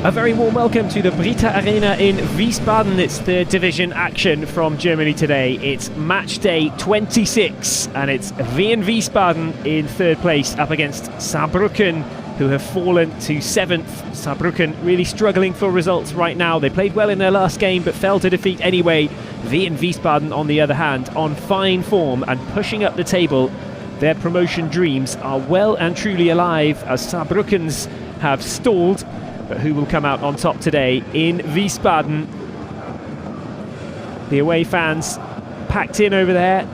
A very warm welcome to the Brita Arena in Wiesbaden. It's third division action from Germany today. It's Matchday 26 and it's Wehen Wiesbaden in third place up against Saarbrücken, who have fallen to 7th. Saarbrücken really struggling for results right now. They played well in their last game but fell to defeat anyway. Wehen Wiesbaden, on the other hand, on fine form and pushing up the table. Their promotion dreams are well and truly alive as Saarbrücken's have stalled. But who will come out on top today in Wiesbaden? The away fans packed in over there.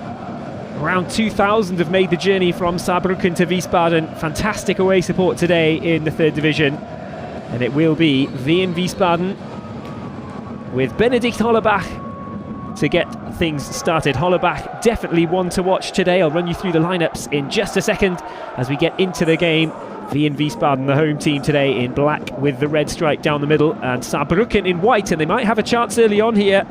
Around 2,000 have made the journey from Saarbrücken to Wiesbaden. Fantastic away support today in the third division. And it will be Wehen Wiesbaden with Benedikt Hollebach to get things started. Hollebach definitely one to watch today. I'll run you through the lineups in just a second as we get into the game. Wehen Wiesbaden, the home team today, in black with the red stripe down the middle, and Saarbrücken in white, and they might have a chance early on here.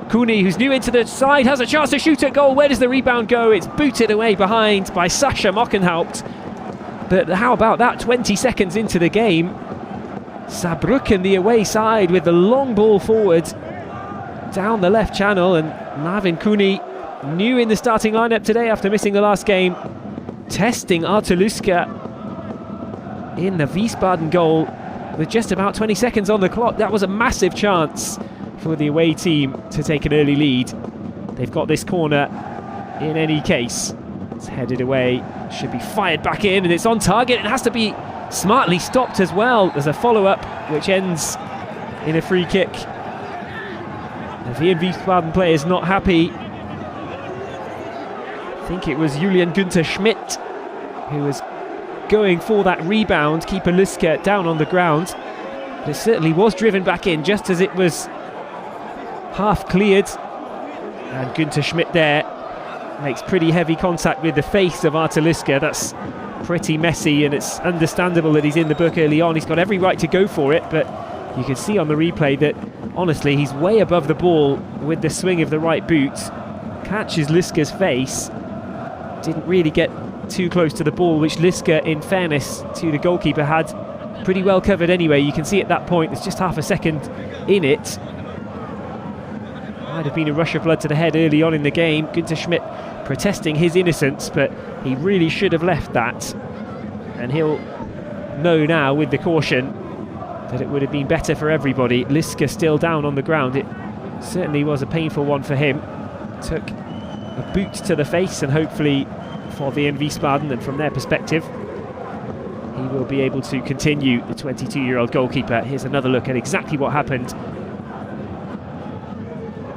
Cooney, who's new into the side, has a chance to shoot at goal. Where does the rebound go? It's booted away behind by Sascha Mockenhaupt. But how about that, 20 seconds into the game? Saarbrücken, the away side, with the long ball forward down the left channel, and Marvin Cooney, new in the starting lineup today after missing the last game, testing Arteluska in the Wiesbaden goal with just about 20 seconds on the clock. That was a massive chance for the away team to take an early lead. They've got this corner in any case. It's headed away, should be fired back in, and it's on target. It has to be smartly stopped as well. There's a follow-up which ends in a free kick. The Wehen Wiesbaden player is not happy. I think it was Julian Günther Schmidt who was going for that rebound. Keeper Luska down on the ground, but it certainly was driven back in just as it was half cleared, and Günther Schmidt there makes pretty heavy contact with the face of Arteluska. That's pretty messy, and it's understandable that he's in the book early on. He's got every right to go for it, but you can see on the replay that honestly he's way above the ball with the swing of the right boot, catches Luska's face, didn't really get too close to the ball, which Liska, in fairness to the goalkeeper, had pretty well covered anyway. You can see at that point there's just half a second in it. Might have been a rush of blood to the head early on in the game. Günther Schmidt protesting his innocence, but he really should have left that, and he'll know now with the caution that it would have been better for everybody. Liska still down on the ground. It certainly was a painful one for him. Took a boot to the face, and hopefully for Wehen Wiesbaden, and from their perspective, he will be able to continue, the 22-year-old goalkeeper. Here's another look at exactly what happened.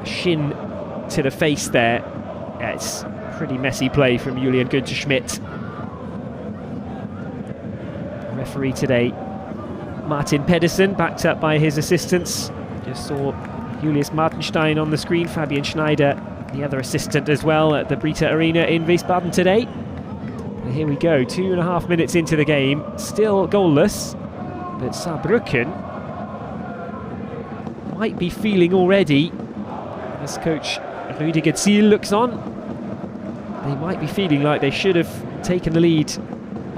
Shin to the face there. Yeah, it's pretty messy play from Julian Günther Schmidt. Referee today, Martin Pedersen, backed up by his assistants. Just saw Julius Martenstein on the screen, Fabian Schneider, the other assistant as well, at the Brita Arena in Wiesbaden today. And here we go, 2.5 minutes into the game, still goalless, but Saarbrücken might be feeling already, as coach Rüdiger Ziel looks on, they might be feeling like they should have taken the lead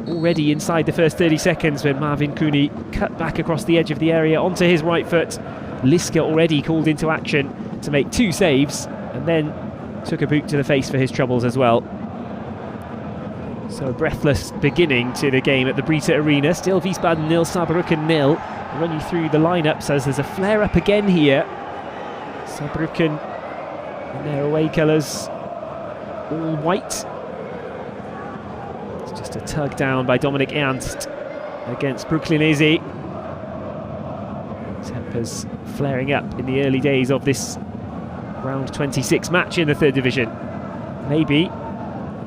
already inside the first 30 seconds when Marvin Cooney cut back across the edge of the area onto his right foot. Liska already called into action to make 2 saves, and then took a boot to the face for his troubles as well. So a breathless beginning to the game at the Brita Arena. Still Wiesbaden 0, Saarbrücken 0. I'll run you through the lineups as there's a flare-up again here. Saarbrücken in their away colours, all white. It's just a tug down by Dominik Ernst against Brooklinese. Tempers flaring up in the early days of this round 26 match in the third division. Maybe,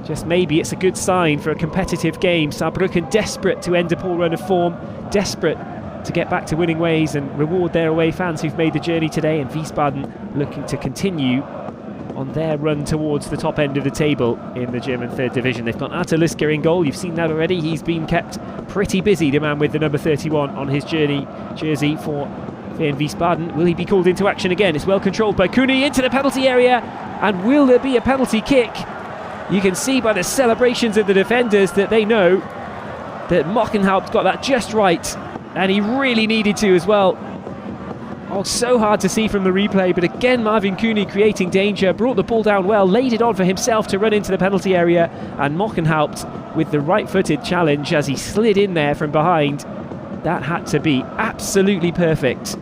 just maybe, it's a good sign for a competitive game. Saarbrücken desperate to end a poor run of form, desperate to get back to winning ways and reward their away fans who've made the journey today, and Wiesbaden looking to continue on their run towards the top end of the table in the German third division. They've got Arteluska in goal. You've seen that already. He's been kept pretty busy, the man with the number 31 on his jersey for Wehen Wiesbaden. Will he be called into action again? It's well controlled by Cooney into the penalty area, and will there be a penalty kick? You can see by the celebrations of the defenders that they know that Mockenhaupt got that just right, and he really needed to as well. Oh, so hard to see from the replay, but again Marvin Cooney creating danger, brought the ball down well, laid it on for himself to run into the penalty area, and Mockenhaupt with the right-footed challenge as he slid in there from behind. That had to be absolutely perfect.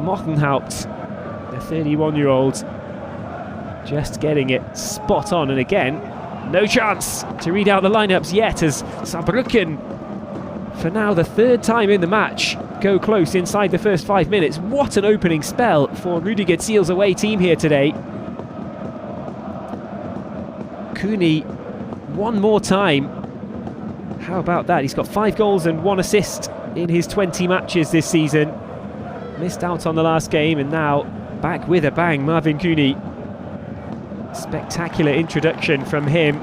Mockenhaupt, the 31-year-old, just getting it spot on, and again, no chance to read out the lineups yet as Saarbrücken, for now the third time in the match, go close inside the first 5 minutes. What an opening spell for Rüdiger Ziel's away team here today. Cooney one more time. How about that? He's got 5 goals and 1 assist in his 20 matches this season. Missed out on the last game and now back with a bang, Marvin Cooney. Spectacular introduction from him.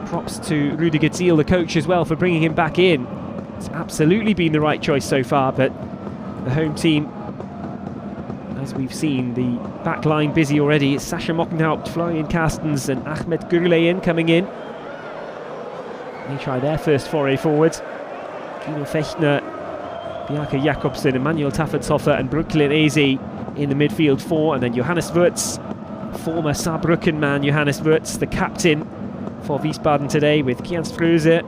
Props to Rüdiger Ziel, the coach, as well, for bringing him back in. It's absolutely been the right choice so far, but the home team, as we've seen, the back line busy already. It's Sascha Mockenhaupt, Florian Carstens and Ahmed Gürleyen coming in. They try their first foray forward. Gino Fechner, Bjarke Jakobsen, Emmanuel Taffertshofer and Brooklyn Eze in the midfield 4, and then Johannes Wirtz, former Saarbrücken man Johannes Wirtz, the captain for Wiesbaden today, with Kians Fröse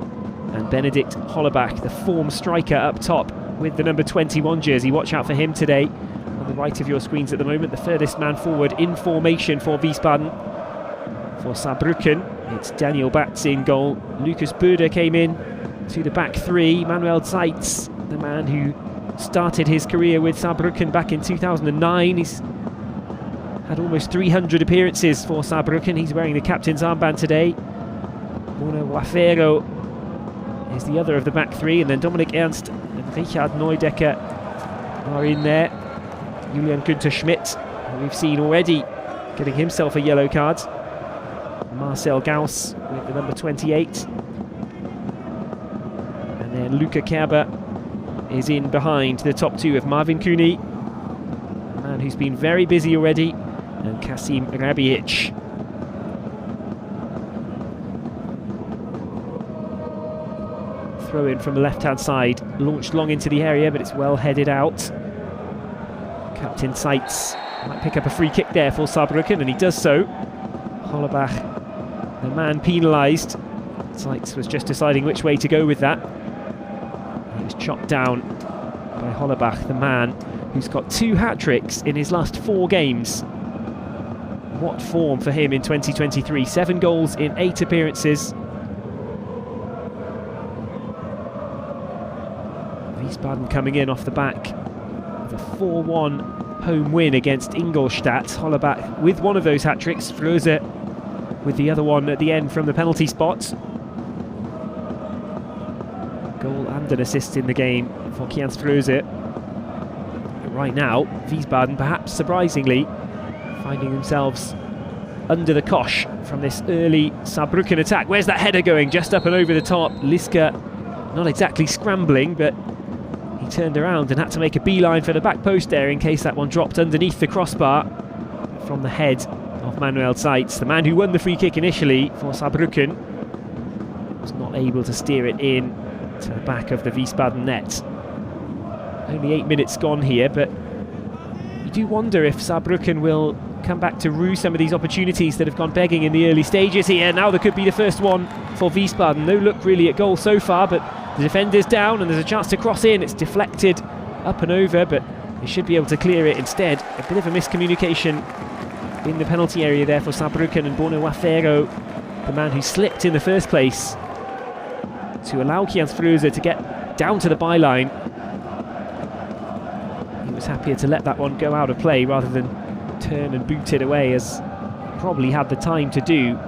and Benedikt Hollebach, the form striker up top with the number 21 jersey. Watch out for him today. On the right of your screens at the moment, the furthest man forward in formation for Wiesbaden. For Saarbrücken, it's Daniel Batz in goal. Lucas Böder came in to the back 3. Manuel Zeitz, the man who started his career with Saarbrücken back in 2009. He's had almost 300 appearances for Saarbrücken. He's wearing the captain's armband today. Bruno Wafero is the other of the back 3, and then Dominik Ernst and Richard Neudecker are in there. Julian Günther Schmidt, who we've seen already getting himself a yellow card. Marcel Gauss with the number 28. And then Luca Kerber is in behind the top 2 of Marvin Cooney, a man who's been very busy already, and Kasim Rabic. Throw in from the left-hand side, launched long into the area, but it's well headed out. Captain Seitz might pick up a free kick there for Saarbrücken, and he does so. Hollebach, the man penalised. Seitz was just deciding which way to go with that. He was chopped down by Hollebach, the man who's got 2 hat-tricks in his last 4 games. What form for him in 2023. 7 goals in 8 appearances. Wiesbaden coming in off the back of a 4-1 home win against Ingolstadt. Hollebach with one of those hat-tricks, Fröse with the other one at the end from the penalty spot. Goal and an assist in the game for Kians Fröse. But right now, Wiesbaden, perhaps surprisingly, finding themselves under the cosh from this early Saarbrücken attack. Where's that header going? Just up and over the top. Liska not exactly scrambling, but he turned around and had to make a beeline for the back post there in case that one dropped underneath the crossbar from the head of Manuel Zeitz, the man who won the free kick initially for Saarbrücken. Was not able to steer it in to the back of the Wiesbaden net. Only 8 minutes gone here, but you do wonder if Saarbrücken will come back to rue some of these opportunities that have gone begging in the early stages here. Now there could be the first one for Wiesbaden. No look really at goal so far, but the defender's down and there's a chance to cross in. It's deflected up and over, but they should be able to clear it instead. A bit of a miscommunication in the penalty area there for Saarbrücken, and Bruno Wafero, the man who slipped in the first place, to allow Kians Fröse to get down to the byline. He was happier to let that one go out of play rather than turn and boot it away, as he probably had the time to do.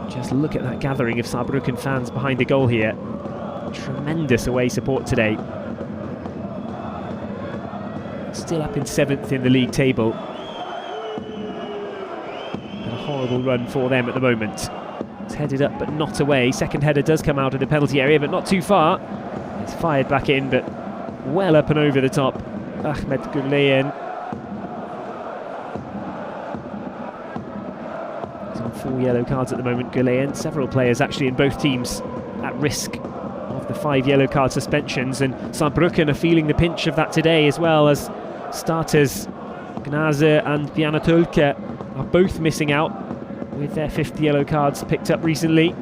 Just look at that gathering of Saarbrücken fans behind the goal here. Tremendous away support today. Still up in 7th in the league table. And a horrible run for them at the moment. It's headed up but not away. Second header does come out of the penalty area, but not too far. It's fired back in, but well up and over the top. Ahmed Gürleyen. He's on 4 yellow cards at the moment, Gürleyen. Several players actually in both teams at risk of of the 5 yellow card suspensions, and Saarbrücken are feeling the pinch of that today as well, as starters Gnase and Diana Tölke are both missing out with their 5th yellow cards picked up recently.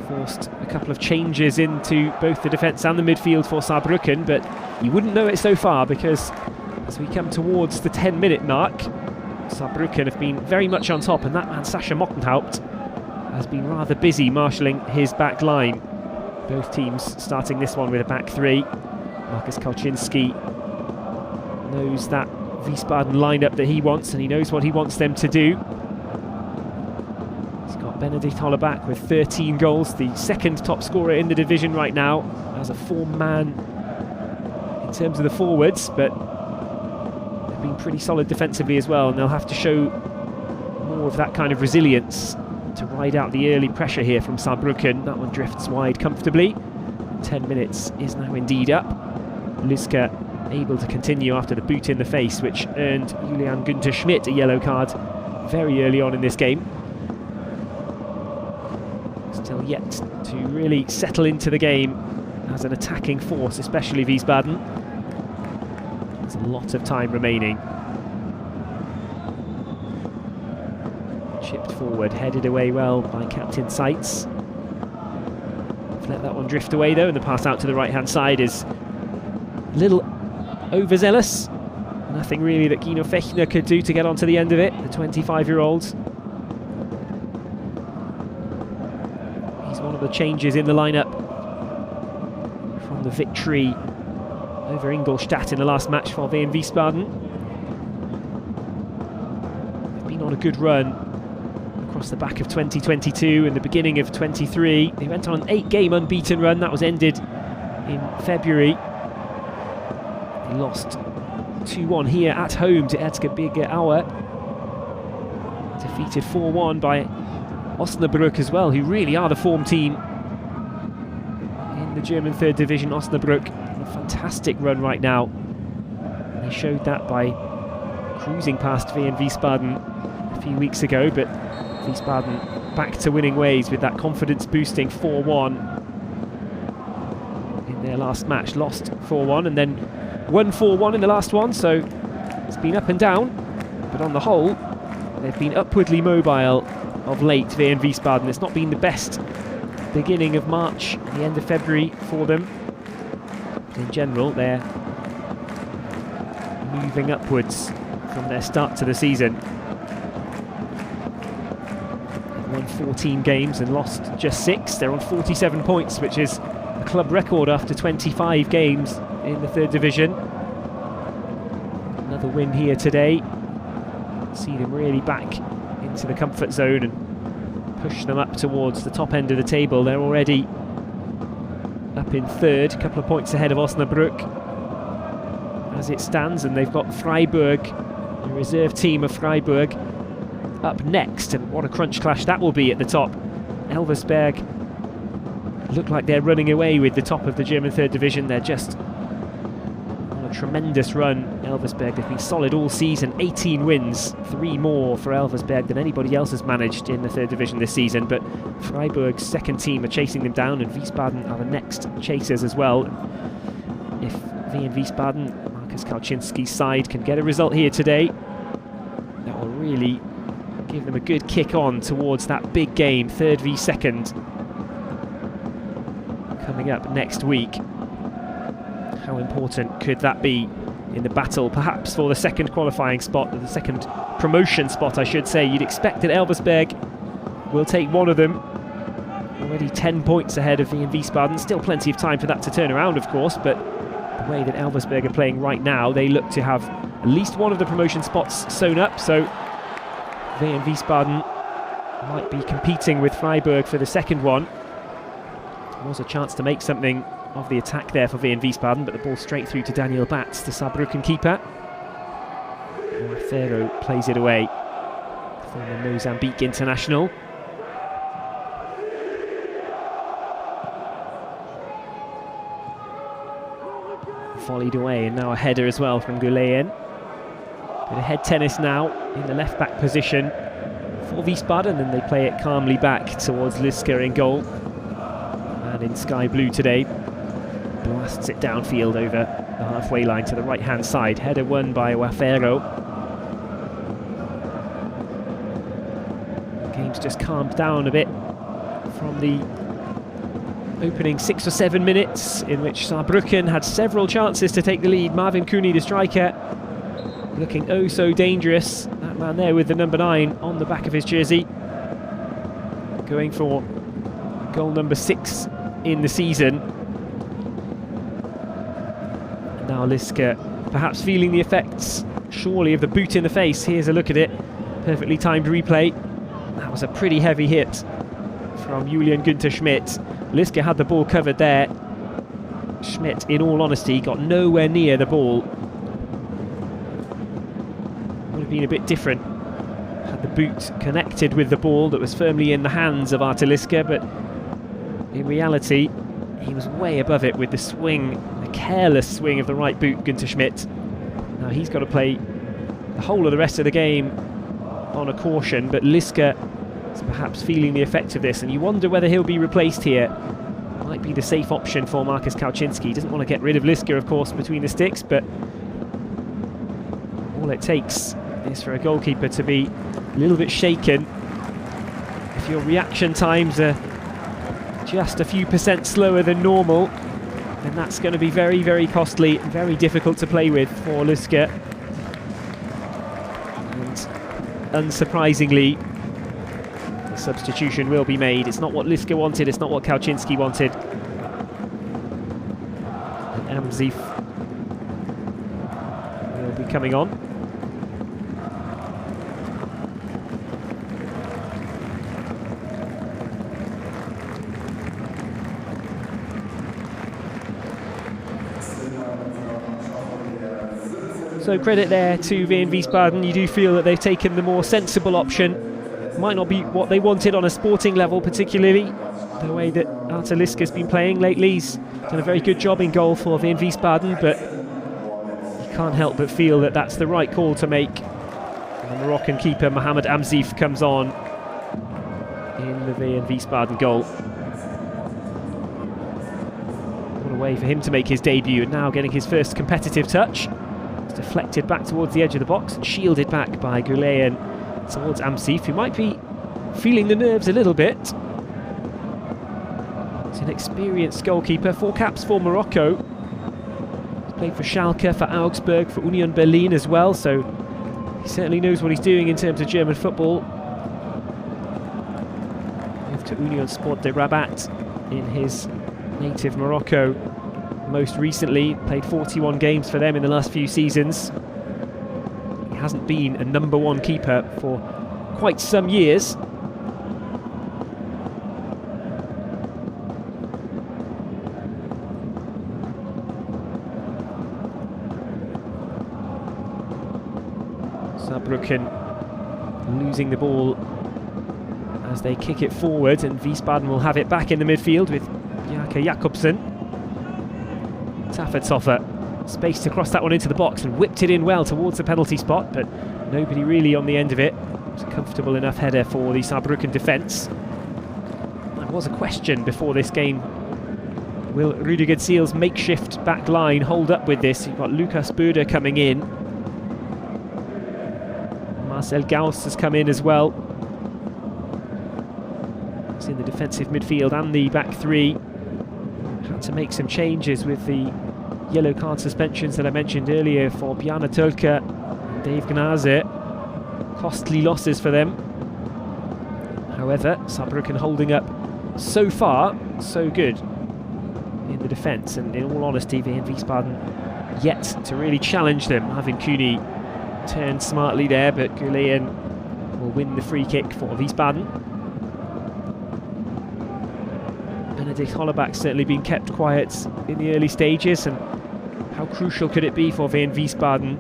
Forced a couple of changes into both the defence and the midfield for Saarbrücken, but you wouldn't know it so far, because as we come towards the 10-minute mark, Saarbrücken have been very much on top, and that man Sascha Mockenhaupt has been rather busy marshalling his back line. Both teams starting this one with a back 3. Markus Kauczynski knows that Wiesbaden lineup that he wants, and he knows what he wants them to do. He's got Benedikt Hollerbach with 13 goals, the 2nd top scorer in the division right now, as a form-man in terms of the forwards, but they've been pretty solid defensively as well, and they'll have to show more of that kind of resilience to ride out the early pressure here from Saarbrücken. That one drifts wide comfortably. 10 minutes is now indeed up. Lüsker able to continue after the boot in the face, which earned Julian Günther Schmidt a yellow card very early on in this game. Still yet to really settle into the game as an attacking force, especially Wiesbaden. There's a lot of time remaining. Chipped forward, headed away well by Captain Seitz. Let that one drift away though, and the pass out to the right-hand side is a little overzealous. Nothing really that Gino Fechner could do to get onto the end of it, the 25-year-old. He's one of the changes in the lineup from the victory over Ingolstadt in the last match for Wehen Wiesbaden. They've been on a good run across the back of 2022 and the beginning of 23. They went on an 8-game unbeaten run that was ended in February. They lost 2-1 here at home to Erzgebirge Aue. Defeated 4-1 by Osnabrück as well, who really are the form team in the German 3rd Division. Osnabrück on a fantastic run right now. They showed that by cruising past Wehen Wiesbaden a few weeks ago, but Wiesbaden back to winning ways with that confidence-boosting 4-1 in their last match. Lost 4-1 and then won 4-1 in the last one, so it's been up and down, but on the whole they've been upwardly mobile of late, Wehen Wiesbaden. It's not been the best beginning of March, the end of February for them. But in general, they're moving upwards from their start to the season. They've won 14 games and lost just 6. They're on 47 points, which is a club record after 25 games in the 3rd Division. Another win here today. See them really back into the comfort zone and push them up towards the top end of the table. They're already up in 3rd, a couple of points ahead of Osnabrück as it stands, and they've got Freiburg, the reserve team of Freiburg, up next, and what a crunch clash that will be at the top. Elversberg look like they're running away with the top of the German 3rd Division. They're just on a tremendous run, Elversberg. They've been solid all season, 18 wins, 3 more for Elversberg than anybody else has managed in the 3rd Division this season, but Freiburg's second team are chasing them down, and Wiesbaden are the next chasers as well. If Wehen Wiesbaden, Markus Kauczynski's side, can get a result here today, that will really give them a good kick on towards that big game, 3rd v 2nd, coming up next week. How important could that be in the battle, perhaps for the 2nd qualifying spot, or the 2nd promotion spot, I should say. You'd expect that Elversberg will take one of them. Already 10 points ahead of Wehen Wiesbaden. Still plenty of time for that to turn around, of course, but the way that Elversberg are playing right now, they look to have at least one of the promotion spots sewn up, so Wehen Wiesbaden might be competing with Freiburg for the 2nd one. There was a chance to make something of the attack there for Wehen Wiesbaden, but the ball straight through to Daniel Batz, the Saarbrücken keeper. Ferro plays it away, former Mozambique international. Volleyed away, and now a header as well from Güleyen. Bit of head tennis now in the left-back position for Wiesbaden, and they play it calmly back towards Lüsker in goal. And in sky blue today. Blasts it downfield over the halfway line to the right-hand side. Header won by Wafero. The game's just calmed down a bit from the opening 6 or 7 minutes, in which Saarbrücken had several chances to take the lead. Marvin Cooney, the striker, looking oh so dangerous. That man there with the number 9 on the back of his jersey, going for goal number 6 in the season. And now Liska perhaps feeling the effects, surely, of the boot in the face. Here's a look at it. Perfectly timed replay. That was a pretty heavy hit from Julian Günther Schmidt. Liska had the ball covered there. Schmidt, in all honesty, got nowhere near the ball. Would have been a bit different had the boot connected with the ball that was firmly in the hands of Artur Liska, but in reality he was way above it with the swing, the careless swing of the right boot, Günther Schmidt. Now he's got to play the whole of the rest of the game on a caution, but Liska is perhaps feeling the effect of this, and you wonder whether he'll be replaced here. Might be the safe option for Markus Kauczynski. He doesn't want to get rid of Liska, of course, between the sticks, but all it takes is for a goalkeeper to be a little bit shaken. If your reaction times are just a few percent slower than normal, then that's going to be very, very costly and very difficult to play with for Liska. And unsurprisingly, the substitution will be made. It's not what Liska wanted, it's not what Kauczynski wanted. And Amzif will be coming on. So credit there to Wehen Wiesbaden. You do feel that they've taken the more sensible option. Might not be what they wanted on a sporting level, particularly the way that Artur Liska's been playing lately. He's done a very good job in goal for Wehen Wiesbaden, but you can't help but feel that that's the right call to make. And the Moroccan keeper Mohamed Amzif comes on in the Wehen Wiesbaden goal. What a way for him to make his debut, and now getting his first competitive touch. It's deflected back towards the edge of the box, shielded back by Güleyen towards Amzif, who might be feeling the nerves a little bit. He's an experienced goalkeeper, 4 caps for Morocco. He's played for Schalke, for Augsburg, for Union Berlin as well, so he certainly knows what he's doing in terms of German football. Moved to Union Sport de Rabat in his native Morocco most recently, played 41 games for them in the last few seasons. He hasn't been a number 1 keeper for quite some years. Saarbrücken losing the ball as they kick it forward, and Wiesbaden will have it back in the midfield with Bjarke Jakobsen. Taffertoffer spaced to cross that one into the box and whipped it in well towards the penalty spot, but nobody really on the end of it. It was a comfortable enough header for the Saarbrücken defence. There was a question before this game: will Rüdiger Ziel's makeshift back line hold up with this? You've got Lukas Böder coming in. Marcel Gauss has come in as well. It's in the defensive midfield and the back 3. Had to make some changes with the yellow card suspensions that I mentioned earlier for Bjarne Tölke and Dave Gnase. Costly losses for them. However, Saarbrücken holding up so far, so good in the defence, and in all honesty, Wehen Wiesbaden yet to really challenge them. Marvin Cooney turned smartly there, but Güleyen will win the free kick for Wiesbaden. Benedikt Hollebach certainly been kept quiet in the early stages, and how crucial could it be for Wehen Wiesbaden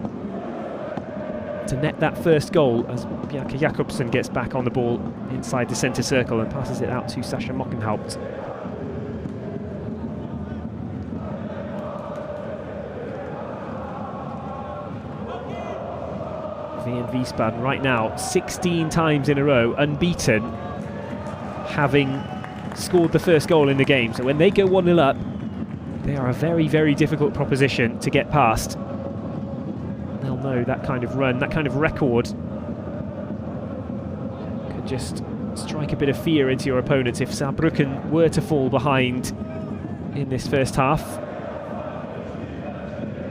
to net that first goal as Bjarke Jakobsen gets back on the ball inside the centre circle and passes it out to Sascha Mockenhaupt. Wehen Wiesbaden right now 16 times in a row unbeaten, having scored the first goal in the game. So when they go 1-0 up, they are a very, very difficult proposition to get past. They'll know that kind of run, that kind of record could just strike a bit of fear into your opponents if Saarbrücken were to fall behind in this first half.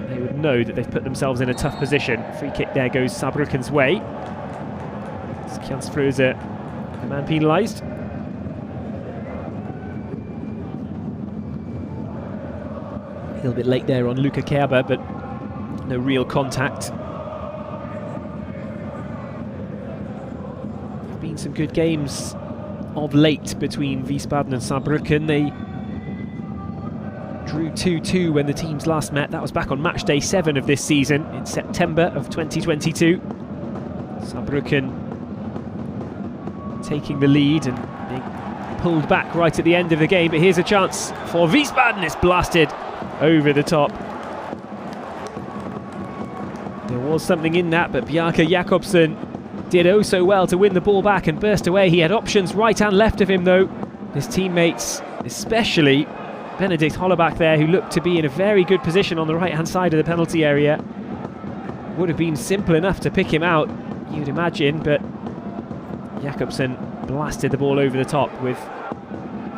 They would know that they've put themselves in a tough position. Free kick there goes Saarbrücken's way. Kjansfröse, the man penalised. A little bit late there on Luca Kerber, but no real contact. There have been some good games of late between Wiesbaden and Saarbrücken. They drew 2-2 when the teams last met. That was back on Matchday 7 of this season in September of 2022. Saarbrücken taking the lead and being pulled back right at the end of the game. But here's a chance for Wiesbaden. It's blasted over the top. There was something in that, but Bjarke Jakobsen did oh so well to win the ball back and burst away. He had options right and left of him though. His teammates, especially Benedikt Hollebach there, who looked to be in a very good position on the right hand side of the penalty area. Would have been simple enough to pick him out, you'd imagine, but Jakobsen blasted the ball over the top with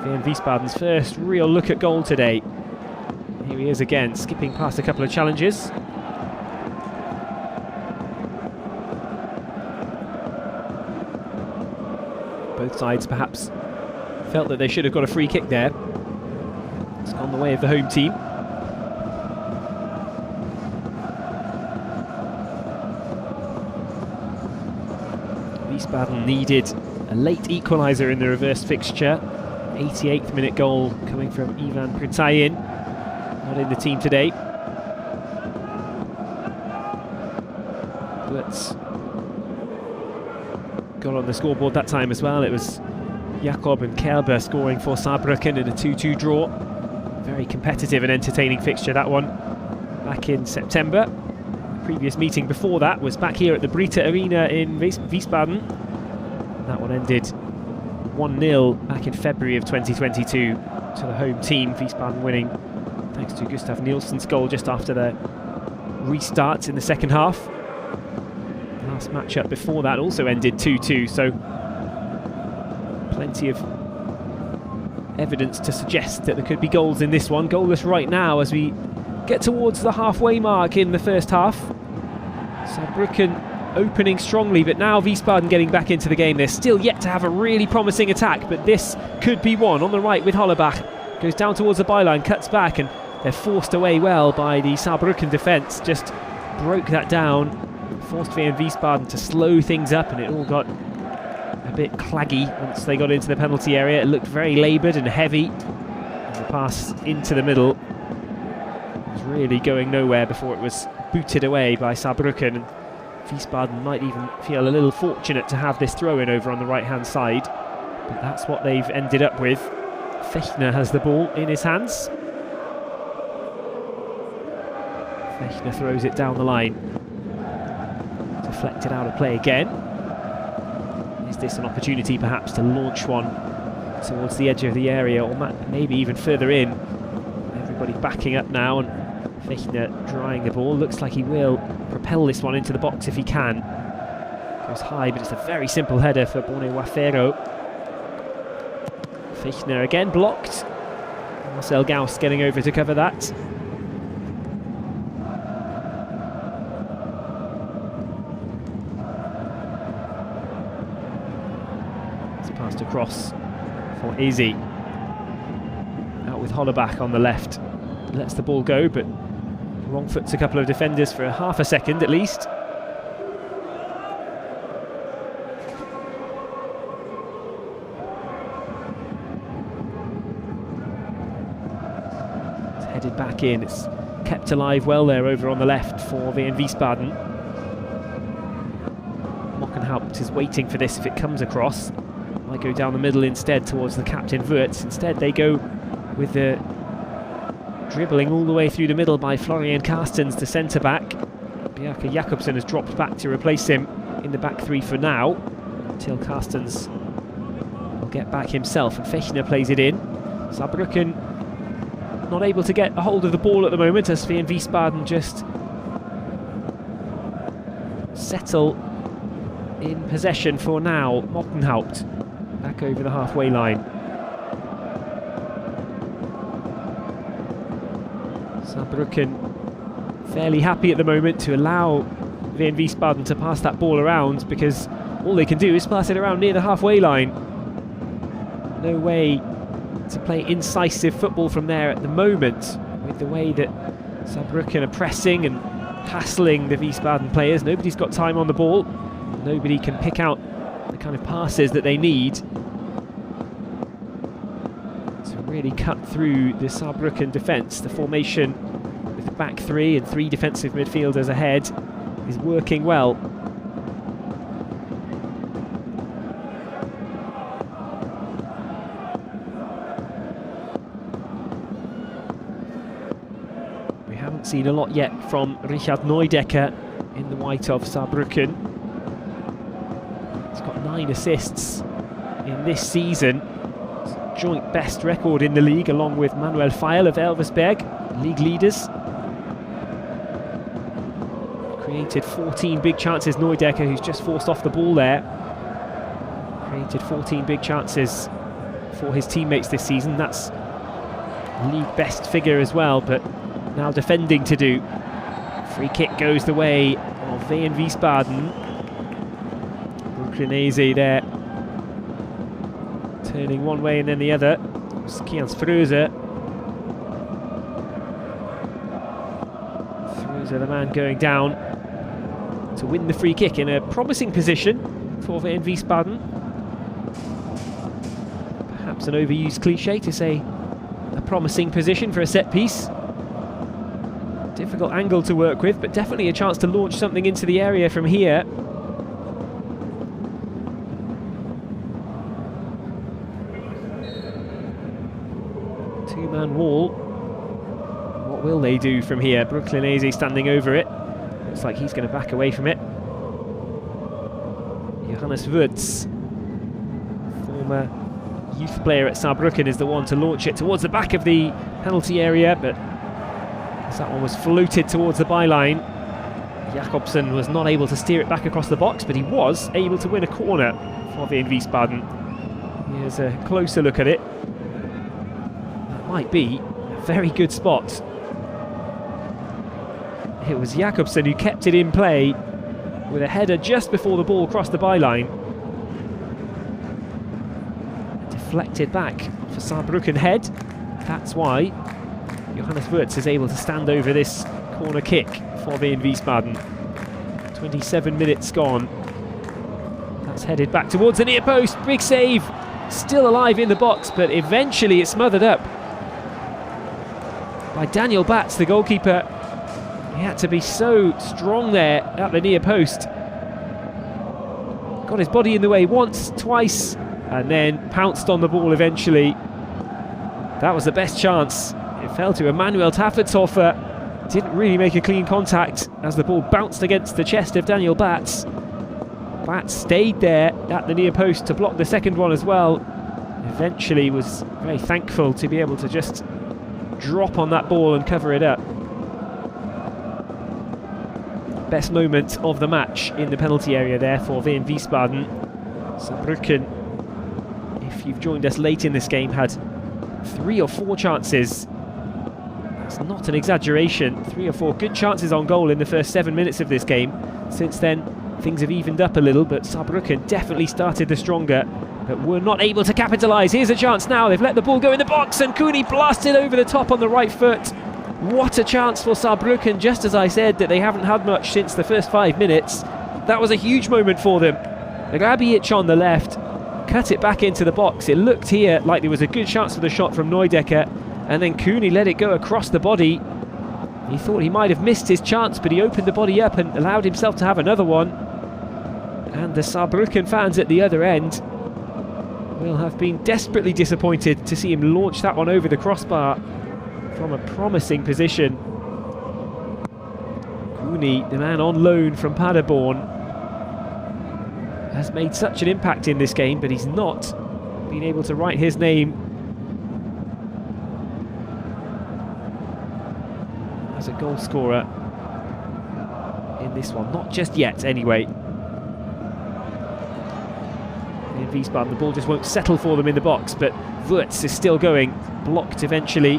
Wehen Wiesbaden's first real look at goal today. Here he is again, skipping past a couple of challenges. Both sides perhaps felt that they should have got a free kick there. It's gone the way of the home team. Wiesbaden needed a late equaliser in the reverse fixture. 88th minute goal coming from Ivan Pritayin, not in the team today. But got on the scoreboard that time as well. It was Jakob and Kerber scoring for Saarbrücken in a 2-2 draw. Very competitive and entertaining fixture, that one, back in September. The previous meeting before that was back here at the Brita Arena in Wiesbaden. That one ended 1-0 back in February of 2022 to the home team. Wiesbaden winning thanks to Gustav Nielsen's goal just after the restart in the second half. Last matchup before that also ended 2-2, so plenty of evidence to suggest that there could be goals in this one. Goalless right now as we get towards the halfway mark in the first half. Saarbrücken opening strongly, but now Wiesbaden getting back into the game. They're still yet to have a really promising attack, but this could be one. On the right with Hollebach, goes down towards the byline, cuts back, and they're forced away well by the Saarbrücken defence. Just broke that down, forced Wehen Wiesbaden to slow things up, and it all got a bit claggy once they got into the penalty area. It looked very laboured and heavy, and the pass into the middle was really going nowhere before it was booted away by Saarbrücken. And Wiesbaden might even feel a little fortunate to have this throw-in over on the right-hand side, but that's what they've ended up with. Fechner has the ball in his hands. Fechner throws it down the line. Deflected out of play again. Is this an opportunity perhaps to launch one towards the edge of the area, or maybe even further in? Everybody backing up now, and Fechner drying the ball. Looks like he will propel this one into the box if he can. Goes high, but it's a very simple header for Bone Wafero. Fechner again blocked. Marcel Gauss getting over to cover that. It's passed across for Izzy. Out with Hollebach on the left. Lets the ball go, but wrong foots a couple of defenders for half a second at least. It's headed back in. It's kept alive well there over on the left for Wehen Wiesbaden. Mockenhaupt is waiting for this if it comes across. Might go down the middle instead towards the captain Wirtz. Instead they go with the dribbling all the way through the middle by Florian Carstens, the centre-back. Bjarke Jakobsen has dropped back to replace him in the back three for now, until Carstens will get back himself, and Fechner plays it in. Saarbrücken not able to get a hold of the ball at the moment as Wehen Wiesbaden just settle in possession for now. Mottenhaupt back over the halfway line. Saarbrücken fairly happy at the moment to allow Wehen Wiesbaden to pass that ball around, because all they can do is pass it around near the halfway line. No way to play incisive football from there at the moment, with the way that Saarbrücken are pressing and hassling the Wiesbaden players. Nobody's got time on the ball. Nobody can pick out the kind of passes that they need to really cut through the Saarbrücken defence. The formation with the back three and three defensive midfielders ahead is working well. We haven't seen a lot yet from Richard Neudecker in the white of Saarbrücken. He's got 9 assists in this season. It's a joint best record in the league, along with Manuel Feil of Elversberg, league leaders. Created 14 big chances. Neudecker, who's just forced off the ball there, created 14 big chances for his teammates this season. That's league best figure as well, but now defending to do. Free kick goes the way of Wehen Wiesbaden. Brooklynese there, turning one way and then the other. It's Kians Fröse. Fröse, the man going down to win the free kick in a promising position for Wehen Wiesbaden. Perhaps an overused cliche to say a promising position for a set piece. Difficult angle to work with, but definitely a chance to launch something into the area from here. Two-man wall. What will they do from here? Brooklynese standing over it. Looks like he's going to back away from it. Johannes Wirtz, former youth player at Saarbrücken, is the one to launch it towards the back of the penalty area, but as that one was floated towards the byline, Jakobsen was not able to steer it back across the box, but he was able to win a corner for Wehen Wiesbaden. Here's a closer look at it. That might be a very good spot. It was Jakobsen who kept it in play with a header just before the ball crossed the byline. Deflected back for Saarbrücken head. That's why Johannes Wirtz is able to stand over this corner kick for Wehen Wiesbaden. 27 minutes gone. That's headed back towards the near post. Big save. Still alive in the box, but eventually it's smothered up by Daniel Batz, the goalkeeper. He had to be so strong there at the near post. Got his body in the way once, twice, and then pounced on the ball eventually. That was the best chance. It fell to Emanuel Taffertshofer. Didn't really make a clean contact as the ball bounced against the chest of Daniel Batz. Batz stayed there at the near post to block the second one as well. Eventually was very thankful to be able to just drop on that ball and cover it up. Best moment of the match in the penalty area there for Wehen Wiesbaden. Saarbrücken, if you've joined us late in this game, had 3 or 4 chances. That's not an exaggeration. 3 or 4 good chances on goal in the first 7 minutes of this game. Since then, things have evened up a little, but Saarbrücken definitely started the stronger, but were not able to capitalise. Here's a chance now. They've let the ball go in the box, and Cooney blasted over the top on the right foot. What a chance for Saarbrücken, just as I said that they haven't had much since the first 5 minutes. That was a huge moment for them. Rabic on the left, cut it back into the box. It looked here like there was a good chance for the shot from Neudecker, and then Cooney let it go across the body. He thought he might have missed his chance, but he opened the body up and allowed himself to have another one. And the Saarbrücken fans at the other end will have been desperately disappointed to see him launch that one over the crossbar from a promising position. Cooney, the man on loan from Paderborn, has made such an impact in this game, but he's not been able to write his name as a goal scorer in this one. Not just yet, anyway. In Wiesbaden, the ball just won't settle for them in the box, but Wurtz is still going. Blocked eventually.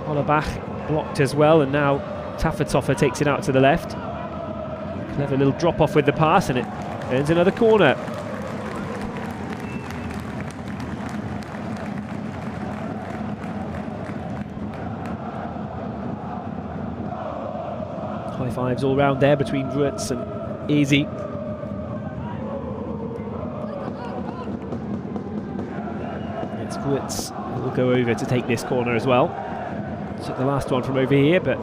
Hollerbach blocked as well, and now Taffertoffer takes it out to the left. Clever little drop off with the pass, and it earns another corner. High fives all round there between Wurtz and Ezi. It's Wurtz who will go over to take this corner as well. Took the last one from over here, but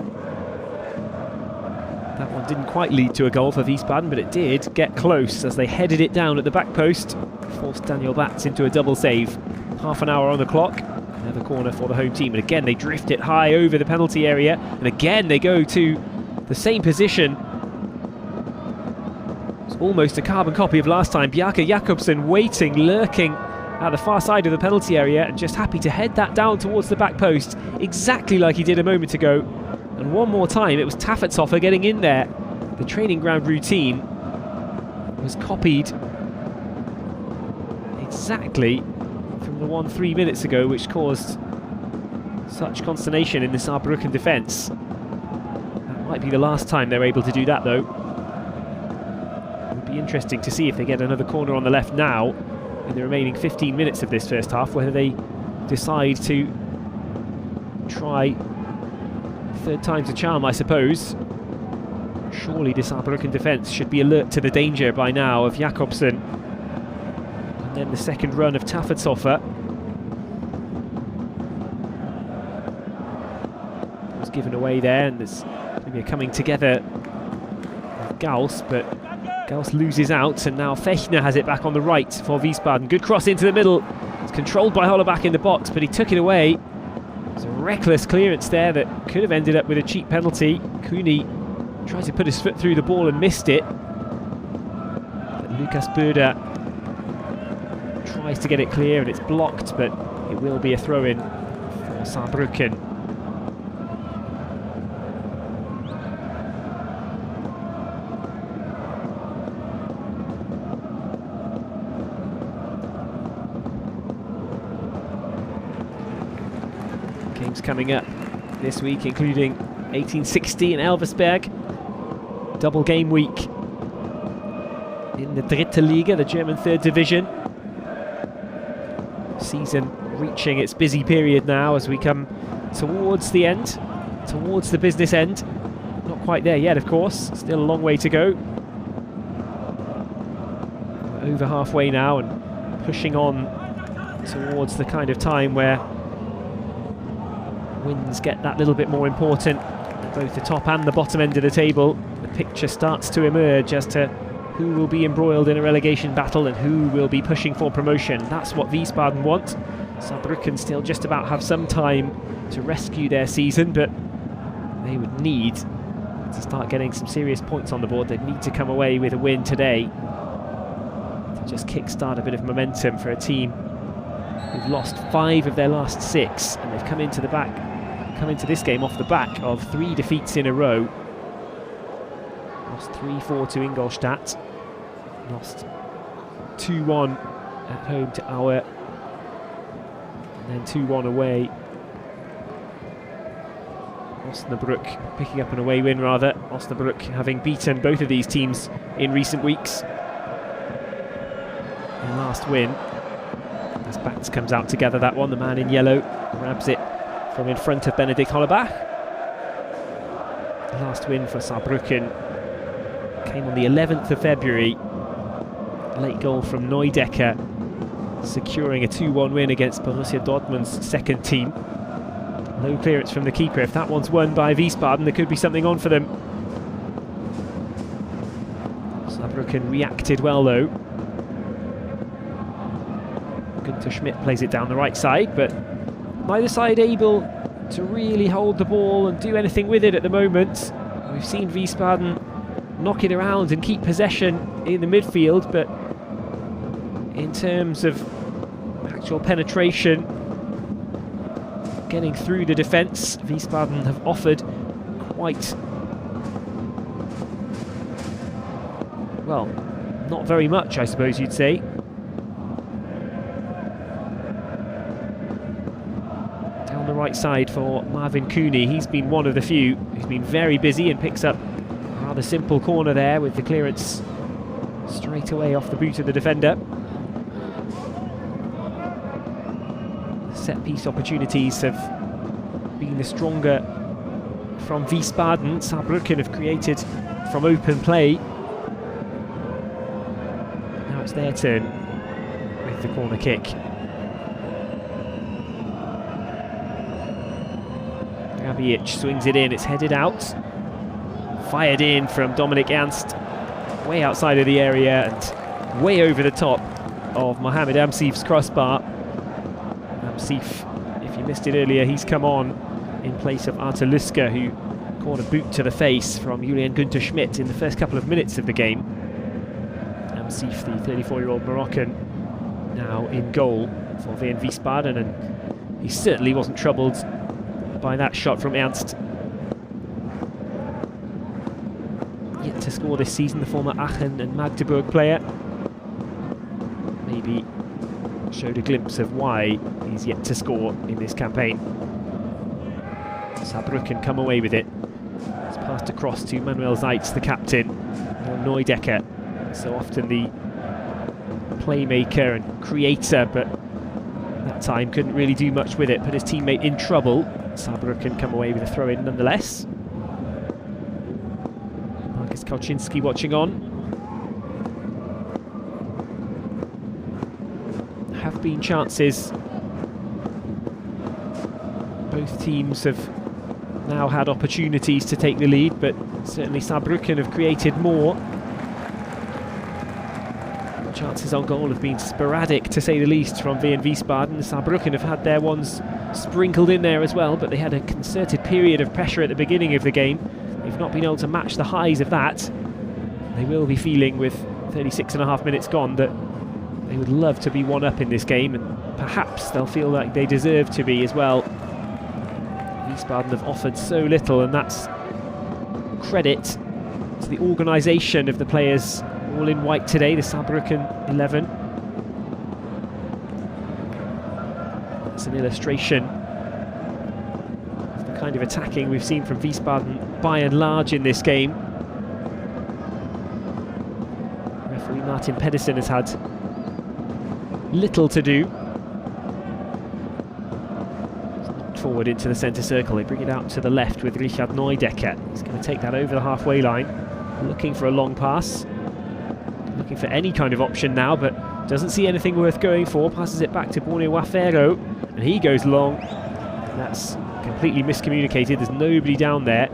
that one didn't quite lead to a goal for Wiesbaden, but it did get close as they headed it down at the back post. Forced Daniel Batz into a double save. Half an hour on the clock. Another corner for the home team, and again they drift it high over the penalty area, and again they go to the same position. It's almost a carbon copy of last time. Bjarke Jakobsen waiting, lurking at the far side of the penalty area, and just happy to head that down towards the back post, exactly like he did a moment ago. And one more time, it was Taffertoffer getting in there. The training ground routine was copied exactly from the one 3 minutes ago, which caused such consternation in the Saarbrücken defence. That might be the last time they're able to do that, though. It would be interesting to see if they get another corner on the left now in the remaining 15 minutes of this first half, whether they decide to try third time's a charm, I suppose. Surely the Saarbrücken defence should be alert to the danger by now of Jakobsen. And then the second run of Taffertoffer. Was given away there, and there's maybe a coming together of Gauss, but Gauss loses out, and now Fechner has it back on the right for Wiesbaden. Good cross into the middle. It's controlled by Hollerbach in the box, but he took it away. It's a reckless clearance there that could have ended up with a cheap penalty. Cooney tried to put his foot through the ball and missed it. But Lucas Böder tries to get it clear, and it's blocked, but it will be a throw-in for Saarbrücken. Games coming up this week, including 1860 in Elversberg. Double game week in the Dritte Liga, the German third division. Season reaching its busy period now as we come towards the end, towards the business end. Not quite there yet, of course. Still a long way to go. We're over halfway now and pushing on towards the kind of time where wins get that little bit more important at both the top and the bottom end of the table. The picture starts to emerge as to who will be embroiled in a relegation battle and who will be pushing for promotion. That's what Wiesbaden want. Saarbrücken still just about have some time to rescue their season, but they would need to start getting some serious points on the board. They'd need to come away with a win today to just kickstart a bit of momentum for a team who've lost 5 of their last 6, and they've come into this game off the back of 3 defeats in a row. Lost 3-4 to Ingolstadt, lost 2-1 at home to Aue, and then 2-1 away. Osnabrück picking up an away win, rather. Osnabrück having beaten both of these teams in recent weeks. The last win, as Batz comes out together, that one, the man in yellow grabs it from in front of Benedikt Hollerbach. The last win for Saarbrücken came on the 11th of February. Late goal from Neudecker, securing a 2-1 win against Borussia Dortmund's second team. No clearance from the keeper. If that one's won by Wiesbaden, there could be something on for them. Saarbrücken reacted well, though. Günther Schmidt plays it down the right side, but neither side able to really hold the ball and do anything with it at the moment. We've seen Wiesbaden knock it around and keep possession in the midfield, but in terms of actual penetration, getting through the defence, Wiesbaden have offered quite, well, not very much, I suppose you'd say. Down the right side for Marvin Cooney. He's been one of the few who's been very busy and picks up a rather simple corner there with the clearance straight away off the boot of the defender. Set-piece opportunities have been the stronger from Wiesbaden. Saarbrücken have created from open play. Now it's their turn with the corner kick. Gabic swings it in, it's headed out. Fired in from Dominik Ernst, way outside of the area and way over the top of Mohamed Amsif's crossbar. Amsif, if you missed it earlier, he's come on in place of Artur Luska, who caught a boot to the face from Julian Günther Schmidt in the first couple of minutes of the game. Amsif, the 34-year-old Moroccan, now in goal for Wehen Wiesbaden, and he certainly wasn't troubled by that shot from Ernst. Yet to score this season, the former Aachen and Magdeburg player. Maybe showed a glimpse of why he's yet to score in this campaign. Saarbrücken come away with it. It's passed across to Manuel Zeitz, the captain. Neudecker, so often the playmaker and creator, but that time couldn't really do much with it. Put his teammate in trouble. Saarbrücken come away with a throw-in nonetheless. Marcus Kauczynski watching on. Have been chances. Both teams have now had opportunities to take the lead, but certainly Saarbrücken have created more. The chances on goal have been sporadic, to say the least, from Wehen Wiesbaden. Saarbrücken have had their ones sprinkled in there as well, but they had a concerted period of pressure at the beginning of the game. They've not been able to match the highs of that. They will be feeling, with 36.5 minutes gone, that they would love to be one up in this game, and perhaps they'll feel like they deserve to be as well. Wiesbaden have offered so little, and that's credit to the organisation of the players all in white today, the Saarbrücken 11. It's an illustration of the kind of attacking we've seen from Wiesbaden by and large in this game. Referee Martin Pedersen has had little to do. Forward into the centre circle. They bring it out to the left with Richard Neudecker. He's going to take that over the halfway line, looking for a long pass, looking for any kind of option now, but doesn't see anything worth going for. Passes it back to Borne Wafero, and he goes long. That's completely miscommunicated. There's nobody down there.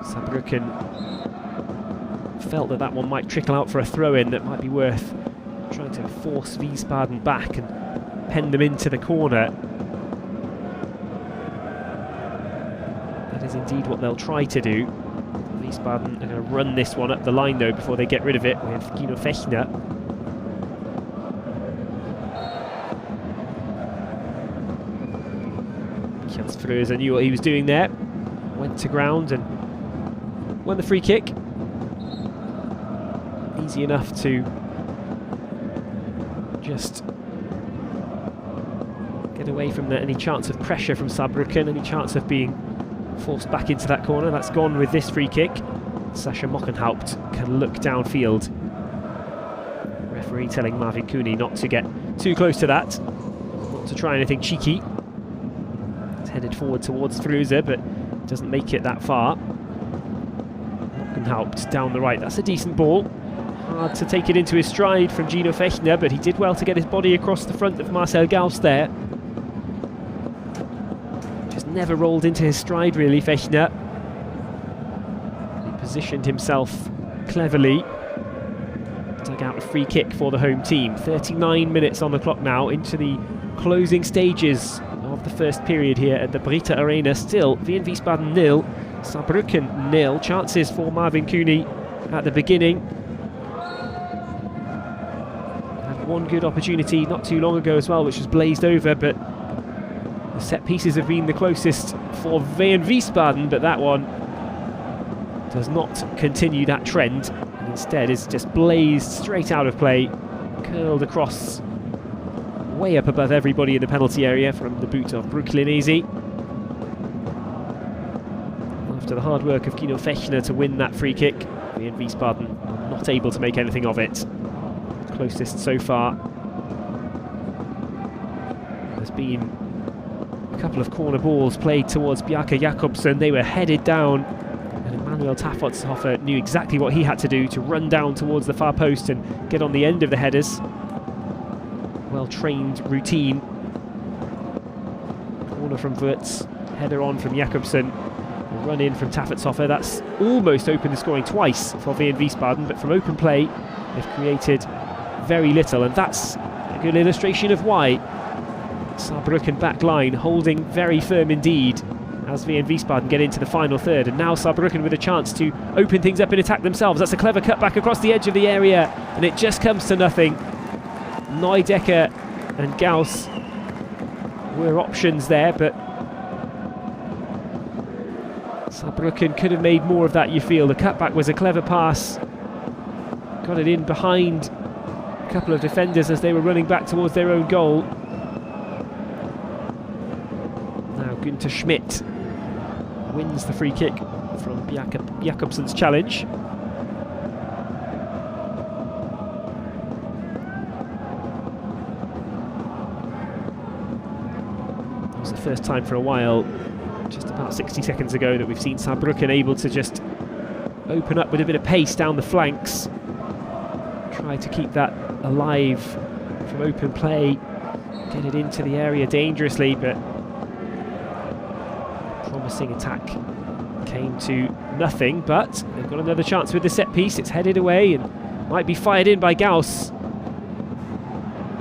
Saarbrücken felt that one might trickle out for a throw-in that might be worth trying to force Wiesbaden back and pen them into the corner. That is indeed what they'll try to do. Wiesbaden are going to run this one up the line though before they get rid of it with Gino Fechner. Jans Fröser knew what he was doing there. Went to ground and won the free kick. Easy enough to just get away from any chance of pressure from Saarbrücken, any chance of being forced back into that corner. That's gone with this free kick. Sascha Mockenhaupt can look downfield. Referee telling Marvin Cooney not to get too close to that, not to try anything cheeky. It's headed forward towards Fröser, but doesn't make it that far. Mockenhaupt down the right. That's a decent ball. Hard to take it into his stride from Gino Fechner, but he did well to get his body across the front of Marcel Gauss there. Just never rolled into his stride really, Fechner. He positioned himself cleverly. Dug out a free kick for the home team. 39 minutes on the clock now, into the closing stages of the first period here at the Brita Arena. Still, Wehen Wiesbaden 0, Saarbrücken 0. Chances for Marvin Cooney at the beginning. Had one good opportunity not too long ago as well, which was blazed over, but the set pieces have been the closest for Wehen Wiesbaden, but that one does not continue that trend, and instead is just blazed straight out of play, curled across way up above everybody in the penalty area from the boot of Brooklynese. After the hard work of Guido Fechner to win that free kick, Wehen Wiesbaden are not able to make anything of it. Closest so far has been a couple of corner balls played towards Bjarke Jakobsen. They were headed down, and Emmanuel Tafotshofer knew exactly what he had to do to run down towards the far post and get on the end of the headers. Well-trained routine. Corner from Wirtz, header on from Jakobsen, a run in from Tafotshofer. That's almost opened the scoring twice for Wehen Wiesbaden, but from open play they've created very little, and that's a good illustration of why. Saarbrücken back line holding very firm indeed as Wehen Wiesbaden get into the final third, and now Saarbrücken with a chance to open things up and attack themselves. That's a clever cutback across the edge of the area, and it just comes to nothing. Neudecker and Gauss were options there, but Saarbrücken could have made more of that, you feel. The cutback was a clever pass, got it in behind a couple of defenders as they were running back towards their own goal. Now Günther Schmidt wins the free kick from Jakobsen's challenge. It was the first time for a while, just about 60 seconds ago, that we've seen Saarbrücken able to just open up with a bit of pace down the flanks, try to keep that alive from open play, get it into the area dangerously, but promising attack came to nothing. But they've got another chance with the set piece. It's headed away and might be fired in by Gauss.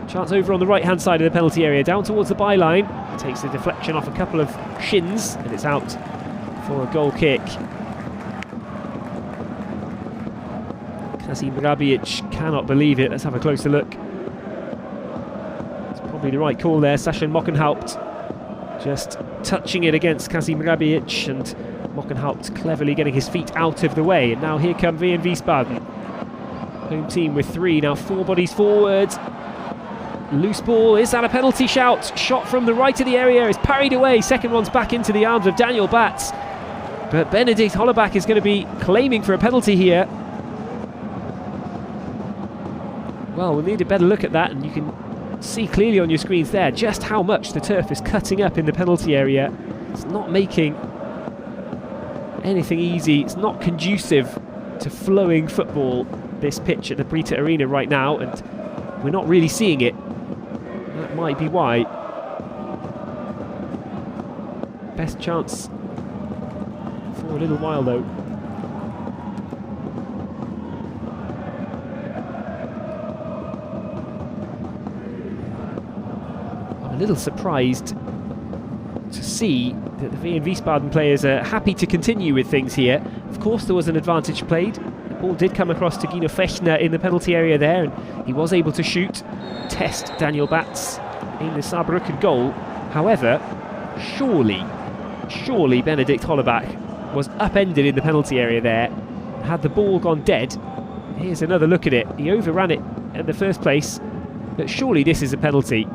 Chance over on the right hand side of the penalty area, down towards the byline. Takes the deflection off a couple of shins, and it's out for a goal kick. Kazim Rabic cannot believe it. Let's have a closer look. It's probably the right call there. Sascha Mockenhaupt just touching it against Kazim Rabic, and Mockenhaupt cleverly getting his feet out of the way. And now here come Wehen Wiesbaden. Home team with 3, now 4 bodies forward. Loose ball, is that a penalty shout? Shot from the right of the area is parried away. Second one's back into the arms of Daniel Batz. But Benedikt Hollebach is going to be claiming for a penalty here. Well, we'll need a better look at that, and you can see clearly on your screens there just how much the turf is cutting up in the penalty area. It's not making anything easy. It's not conducive to flowing football, this pitch at the Brita Arena right now, and we're not really seeing it. That might be why. Best chance for a little while though. I'm a little surprised to see that the Wehen Wiesbaden players are happy to continue with things here. Of course there was an advantage played. The ball did come across to Guido Fechner in the penalty area there, and he was able to shoot, test Daniel Batz in the Saarbrücken goal. However, surely Benedikt Hollebach was upended in the penalty area there. Had the ball gone dead, here's another look at it. He overran it in the first place, but surely this is a penalty.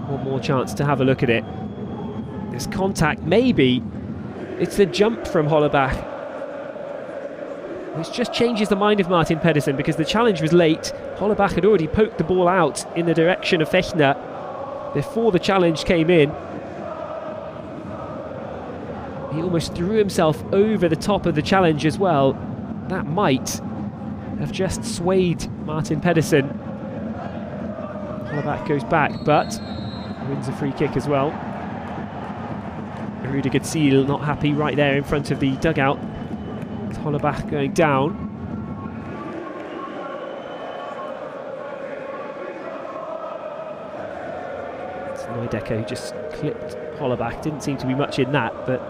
One more chance to have a look at it. This contact, maybe it's the jump from Hollebach, which just changes the mind of Martin Pedersen, because the challenge was late. Hollebach had already poked the ball out in the direction of Fechner before the challenge came in. He almost threw himself over the top of the challenge as well. That might have just swayed Martin Pedersen. Hollebach goes back, but wins a free kick as well. Rudiger Ziel not happy right there in front of the dugout. Hollebach going down. Neudecker, who just clipped Hollerbach. Didn't seem to be much in that, but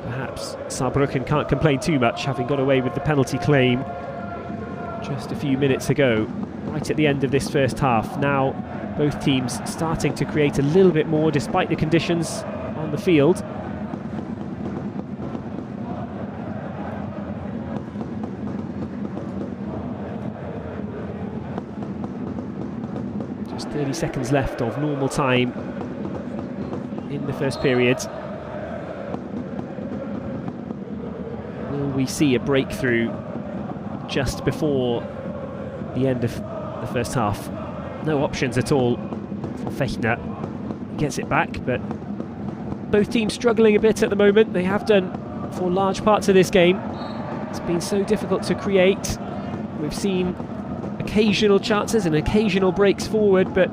perhaps Saarbrücken can't complain too much, having got away with the penalty claim just a few minutes ago, right at the end of this first half. Now both teams starting to create a little bit more despite the conditions on the field. Just 30 seconds left of normal time in the first period. Will we see a breakthrough just before the end of the first half? No options at all for Fechner. He gets it back, but both teams struggling a bit at the moment. They have done for large parts of this game. It's been so difficult to create. We've seen occasional chances and occasional breaks forward, but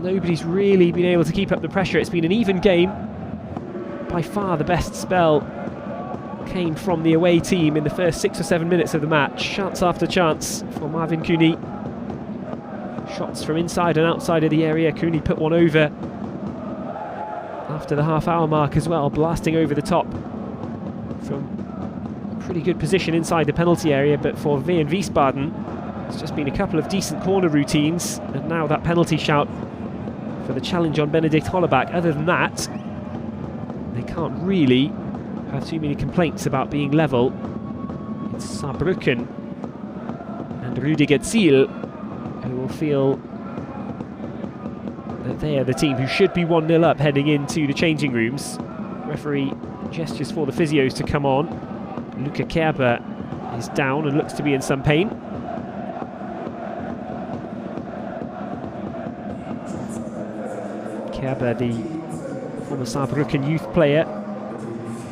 nobody's really been able to keep up the pressure. It's been an even game. By far the best spell came from the away team in the first 6 or 7 minutes of the match. Chance after chance for Marvin Cooney. Shots from inside and outside of the area. Cooney put one over after the half-hour mark as well, blasting over the top from a pretty good position inside the penalty area. But for Wehen Wiesbaden, it's just been a couple of decent corner routines, and now that penalty shout for the challenge on Benedikt Hollerbach. Other than that, they can't really have too many complaints about being level. It's Saarbrücken and Rüdiger Ziel who will feel that they are the team who should be 1-0 up heading into the changing rooms. Referee gestures for the physios to come on. Luca Kerber is down and looks to be in some pain. Kerber, the former Saarbrücken youth player,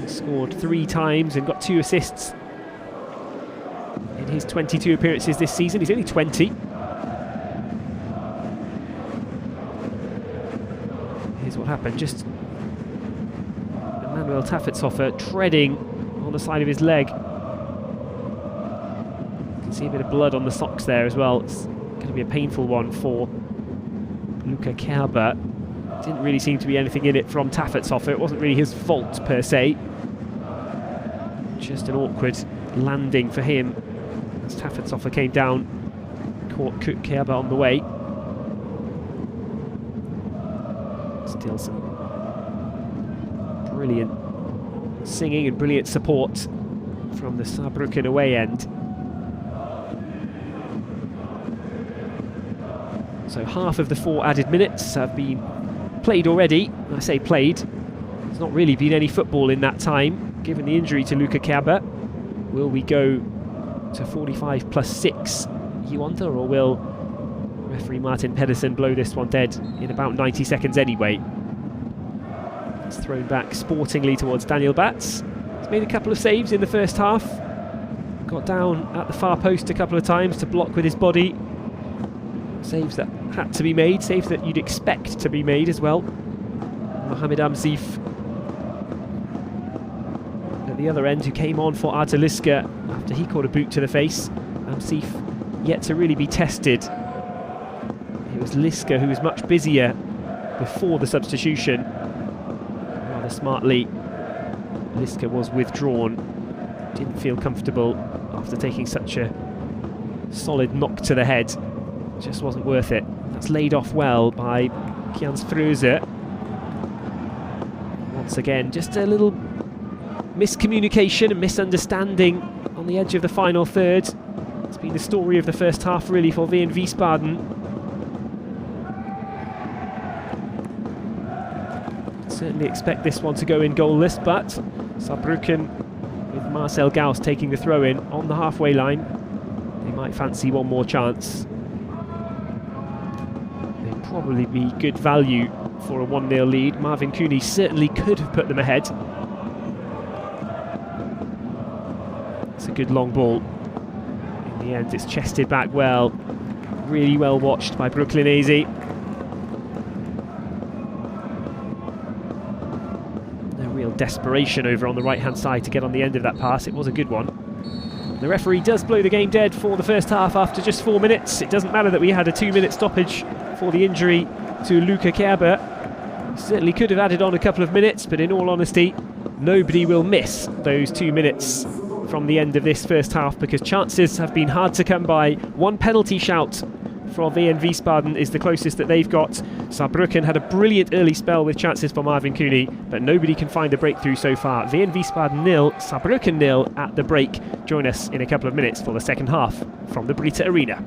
scored 3 times and got 2 assists in his 22 appearances this season. He's only 20. Here's what happened. Just Manuel Tafetshofer treading on the side of his leg. You can see a bit of blood on the socks there as well. It's going to be a painful one for Luca Kerber. Didn't really seem to be anything in it from Tafetshofer. It wasn't really his fault per se. Just an awkward landing for him as Tafetshofer came down, caught Kerber on the way. Still some brilliant singing and brilliant support from the Saarbrücken away end. So half of the 4 added minutes have been played already. I say played, there's not really been any football in that time, given the injury to Luca Kerber. Will we go to 45 plus 6, you wonder, or will referee Martin Pedersen blow this one dead in about 90 seconds anyway? It's thrown back sportingly towards Daniel Batz. He's made a couple of saves in the first half. Got down at the far post a couple of times to block with his body. Saves that had to be made, saves that you'd expect to be made as well. Mohamed Amzif at the other end, who came on for Artur Liska after he caught a boot to the face. Amzif yet to really be tested. It was Liska who was much busier before the substitution. Rather smartly, Liska was withdrawn. Didn't feel comfortable after taking such a solid knock to the head. Just wasn't worth it. That's laid off well by Kians Fröse. Once again, just a little miscommunication and misunderstanding on the edge of the final third. It's been the story of the first half really for Wehen Wiesbaden. Certainly expect this one to go in goalless, but Saarbrücken, with Marcel Gauss taking the throw in on the halfway line, they might fancy one more chance. They'd probably be good value for a 1-0 lead. Marvin Cooney certainly could have put them ahead. It's a good long ball. In the end, it's chested back well. Really well watched by Brooklynese. No real desperation over on the right-hand side to get on the end of that pass. It was a good one. The referee does blow the game dead for the first half after just 4 minutes. It doesn't matter that we had a 2-minute stoppage for the injury to Luca Kerber. Certainly could have added on a couple of minutes, but in all honesty, nobody will miss those 2 minutes from the end of this first half, because chances have been hard to come by. One penalty shout for Wehen Wiesbaden is the closest that they've got. Saarbrücken had a brilliant early spell with chances for Marvin Cooney, but nobody can find a breakthrough so far. Wehen Wiesbaden 0, Saarbrücken 0 at the break. Join us in a couple of minutes for the second half from the Brita Arena.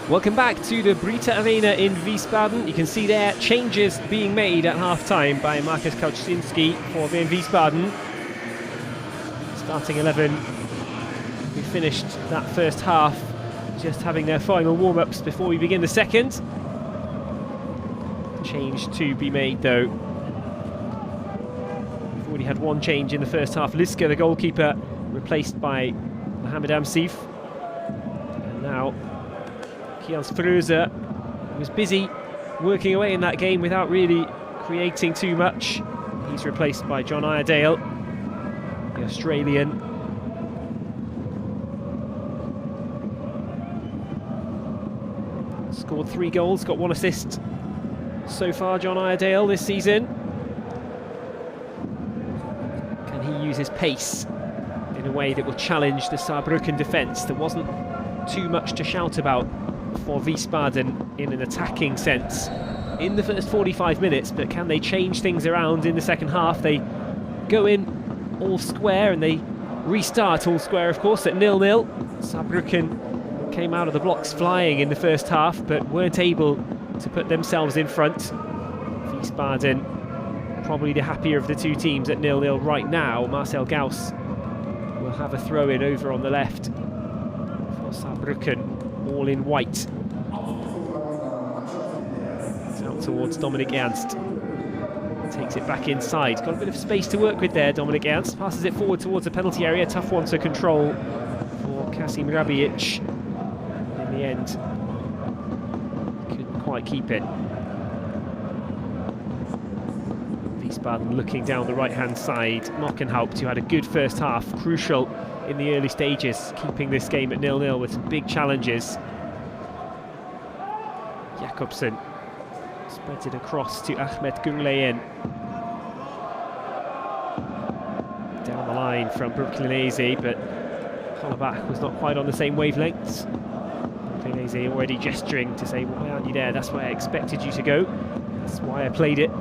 Welcome back to the Brita Arena in Wiesbaden. You can see there changes being made at half-time by Markus Kauczynski for Wehen Wiesbaden. Starting 11, we finished that first half just having their final warm-ups before we begin the second. Change to be made though. We've already had one change in the first half. Liska, the goalkeeper, replaced by Mohamed Amsif. And now Kians Fröze was busy working away in that game without really creating too much. He's replaced by John Iredale, the Australian. Scored 3 goals, got 1 assist so far, John Iredale, this season. Can he use his pace in a way that will challenge the Saarbrücken defence? There wasn't too much to shout about for Wiesbaden in an attacking sense in the first 45 minutes, but can they change things around in the second half? They go in all square and they restart all square, of course, at 0-0. Saarbrücken came out of the blocks flying in the first half, but weren't able to put themselves in front. Wiesbaden probably the happier of the two teams at 0-0 right now. Marcel Gauss will have a throw-in over on the left for Saarbrücken, all in white. It's out towards Dominik Ernst. Takes it back inside. Got a bit of space to work with there, Dominik Ernst. Passes it forward towards the penalty area. Tough one to control for Kasim Rabic. In the end, couldn't quite keep it. Wiesbaden looking down the right-hand side. Mockenhaupt, who had a good first half, crucial in the early stages, keeping this game at 0-0 with some big challenges. Jakobsen spreads it across to Ahmed Gungleyen. Down the line from Brooklinese, but Hollebach was not quite on the same wavelengths. Brooklinese already gesturing to say, why aren't you there? That's where I expected you to go. That's why I played it.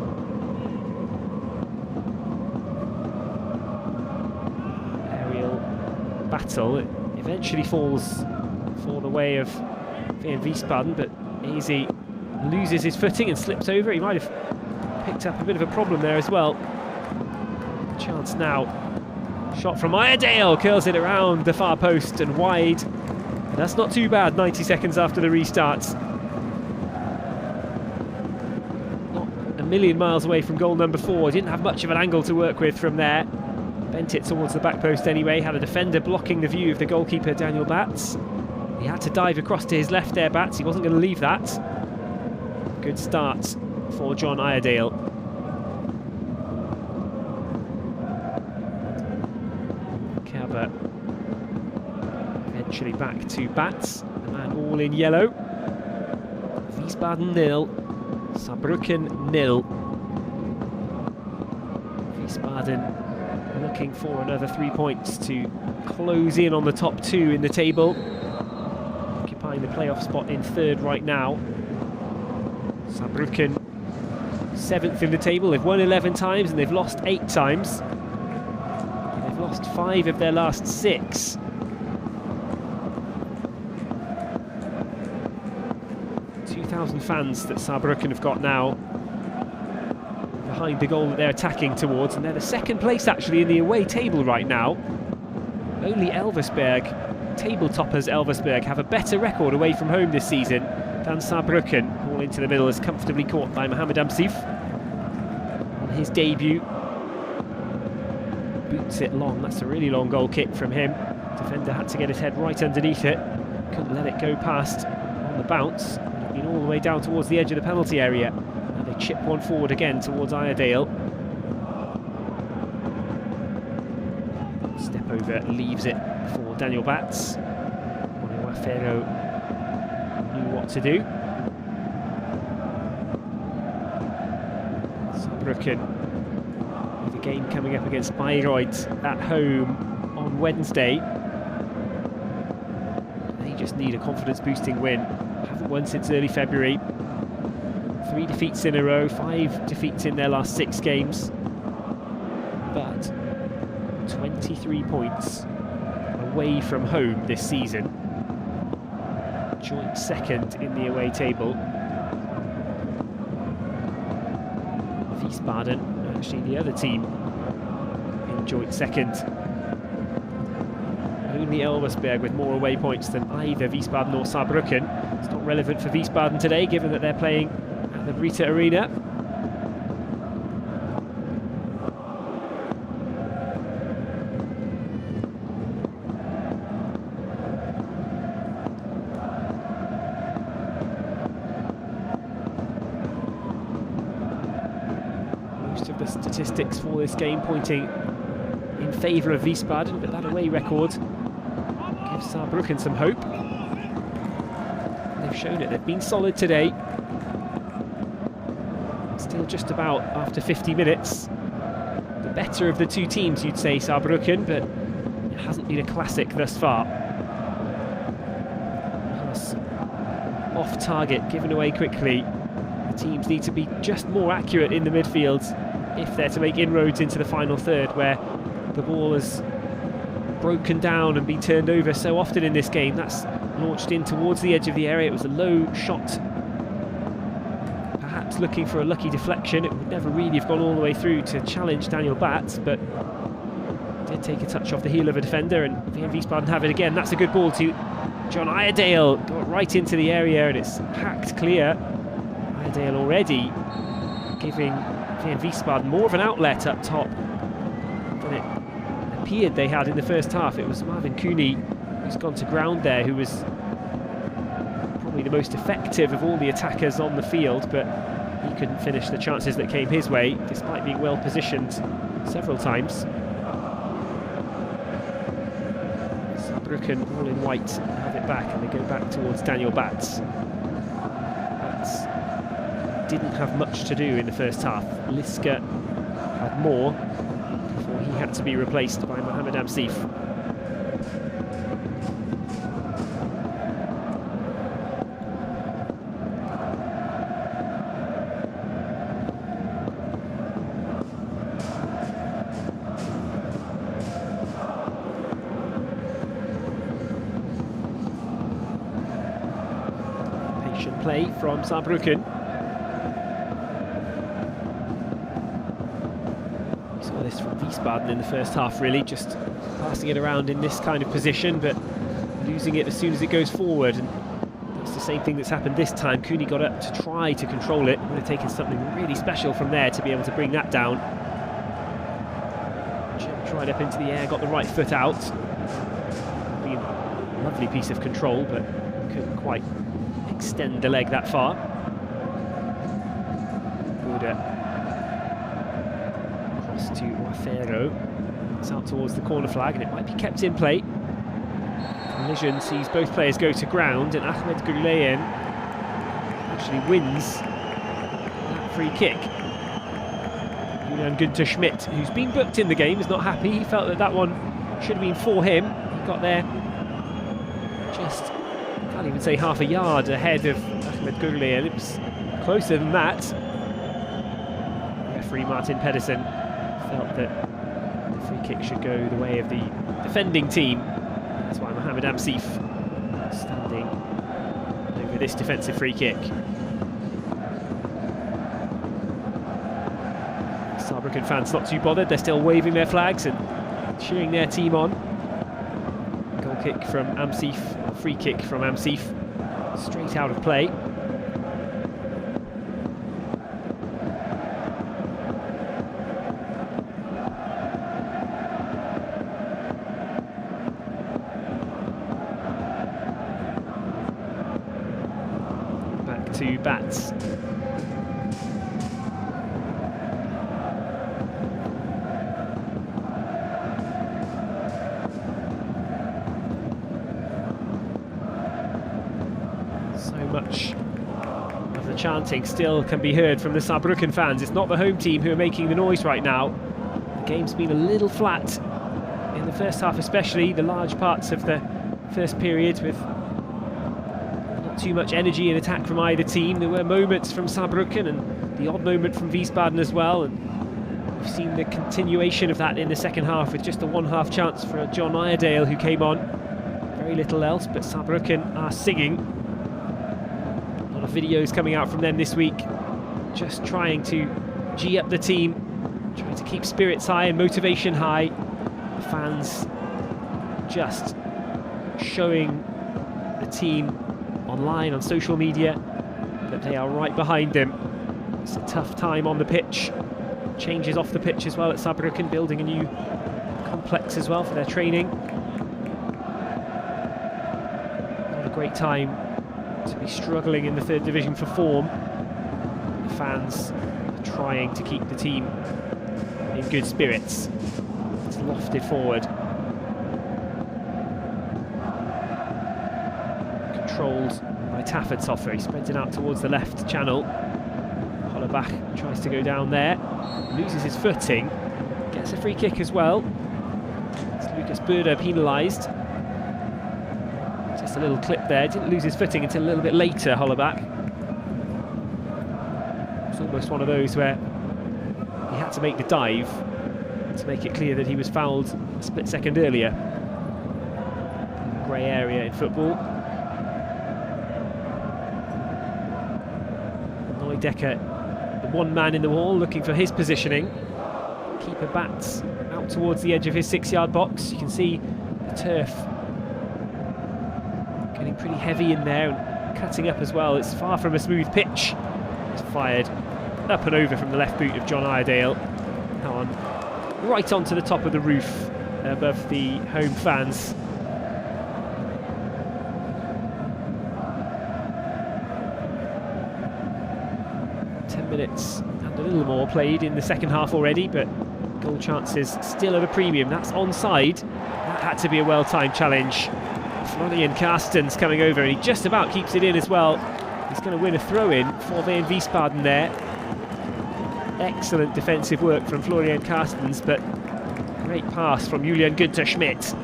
Battle, it eventually falls for the way of Wehen Wiesbaden, but Eze loses his footing and slips over. He might have picked up a bit of a problem there as well. Chance now. Shot from Iredale, curls it around the far post and wide. And that's not too bad 90 seconds after the restart. Not a million miles away from goal number 4. Didn't have much of an angle to work with from there. Bent it towards the back post anyway. Had a defender blocking the view of the goalkeeper, Daniel Batz. He had to dive across to his left there, Batz. He wasn't going to leave that. Good start for John Iredale. Kerber eventually back to Batz, the man all in yellow. Wiesbaden 0, Saarbrücken 0. Wiesbaden looking for another 3 points to close in on the top 2 in the table, occupying the playoff spot in 3rd right now. Saarbrücken 7th in the table. They've won 11 times and they've lost 8 times. They've lost 5 of their last 6. (2,000 fans that Saarbrücken have got now behind the goal that they're attacking towards, and they're the 2nd place actually in the away table right now. Only Elversberg, table toppers Elversberg, have a better record away from home this season than Saarbrücken. Ball into the middle is comfortably caught by Mohamed Amsif on his debut. Boots it long. That's a really long goal kick from him. Defender had to get his head right underneath it. Couldn't let it go past on the bounce. Been all the way down towards the edge of the penalty area. They chip one forward again towards Iredale. Step over, leaves it for Daniel Batz. Wafero knew what to do. Saarbrücken with a game coming up against Bayreuth at home on Wednesday. They just need a confidence-boosting win. Haven't won since early February. 3 defeats in a row, 5 defeats in their last 6 games. But 23 points away from home this season. joint second in the away table. Wiesbaden, actually the other team in joint second. Only Elversberg with more away points than either Wiesbaden or Saarbrücken. It's not relevant for Wiesbaden today, given that they're playing at the Brita Arena. Most of the statistics for this game pointing in favour of Wiesbaden, but that away record gives Saarbrücken some hope. They've shown it, they've been solid today. Still just about after 50 minutes. The better of the two teams, you'd say, Saarbrücken, but it hasn't been a classic thus far. Plus, off target, given away quickly. The teams need to be just more accurate in the midfield if they're to make inroads into the final third, where the ball has broken down and been turned over so often in this game. That's launched in towards the edge of the area. It was a low shot, perhaps looking for a lucky deflection. It would never really have gone all the way through to challenge Daniel Batz, but did take a touch off the heel of a defender, and Wehen Wiesbaden have it again. That's a good ball to John Iredale. Got right into the area and it's hacked clear. Iredale already giving Wehen Wiesbaden more of an outlet up top than it appeared they had in the first half. It was Marvin Cooney who's gone to ground there, who was probably the most effective of all the attackers on the field, but he couldn't finish the chances that came his way, despite being well positioned several times. Saarbrücken, all in white, have it back, and they go back towards Daniel Batz. Batz didn't have much to do in the first half. Liska had more before he had to be replaced by Mohamed Amsif. Patient play from Saarbrücken. This from Wiesbaden in the first half, really, just passing it around in this kind of position, but losing it as soon as it goes forward. And it's the same thing that's happened this time. Cooney got up to try to control it. Would have taken something really special from there to be able to bring that down. Jumped right up into the air, got the right foot out. Being a lovely piece of control, but couldn't quite extend the leg that far. Buda to Wafero. It's out towards the corner flag, and it might be kept in play. Collision sees both players go to ground, and Ahmed Gurleyen actually wins that free kick. Julian Günther Schmidt, who's been booked in the game, is not happy. He felt that that one should have been for him. He got there just, I can't even say half a yard ahead of Ahmed Gurleyen. It was closer than that. Referee Martin Pedersen felt that the free kick should go the way of the defending team. That's why Mohamed Amsif standing over this defensive free kick. Saarbrücken fans not too bothered, they're still waving their flags and cheering their team on. Goal kick from Amsif, free kick from Amsif, straight out of play. To Batz. So much of the chanting still can be heard from the Saarbrücken fans. It's not the home team who are making the noise right now. The game's been a little flat in the first half, especially the large parts of the first period, with too much energy and attack from either team. There were moments from Saarbrücken and the odd moment from Wiesbaden as well, and we've seen the continuation of that in the second half, with just a one-half chance for John Iredale, who came on. Very little else, but Saarbrücken are singing. of videos coming out from them this week, just trying to G up the team, trying to keep spirits high and motivation high. Fans just showing the team online, on social media, that they are right behind them. It's a tough time on the pitch. Changes off the pitch as well at Saarbrücken, building a new complex as well for their training. Not a great time to be struggling in the third division for form. The fans are trying to keep the team in good spirits. It's lofted forward. Controlled by Taffertsoffer. He spreads it out towards the left channel. Hollebach tries to go down there, loses his footing, gets a free kick as well. It's Lucas Burda penalised. Just a little clip there, didn't lose his footing until a little bit later, Hollebach. It's almost one of those where he had to make the dive to make it clear that he was fouled a split second earlier. Grey area in football. Neudecker, the one man in the wall, looking for his positioning. Keeper bats out towards the edge of his 6-yard box. You can see the turf getting pretty heavy in there and cutting up as well. It's far from a smooth pitch. It's fired up and over from the left boot of John Iredale. Now on, right onto the top of the roof above the home fans. Minutes and a little more played in the second half already, but goal chances still at a premium. That's onside. That had to be a well-timed challenge. Florian Carstens coming over, and he just about keeps it in as well. He's going to win a throw-in for Wehen Wiesbaden there. Excellent defensive work from Florian Carstens, but great pass from Julian Günther Schmidt.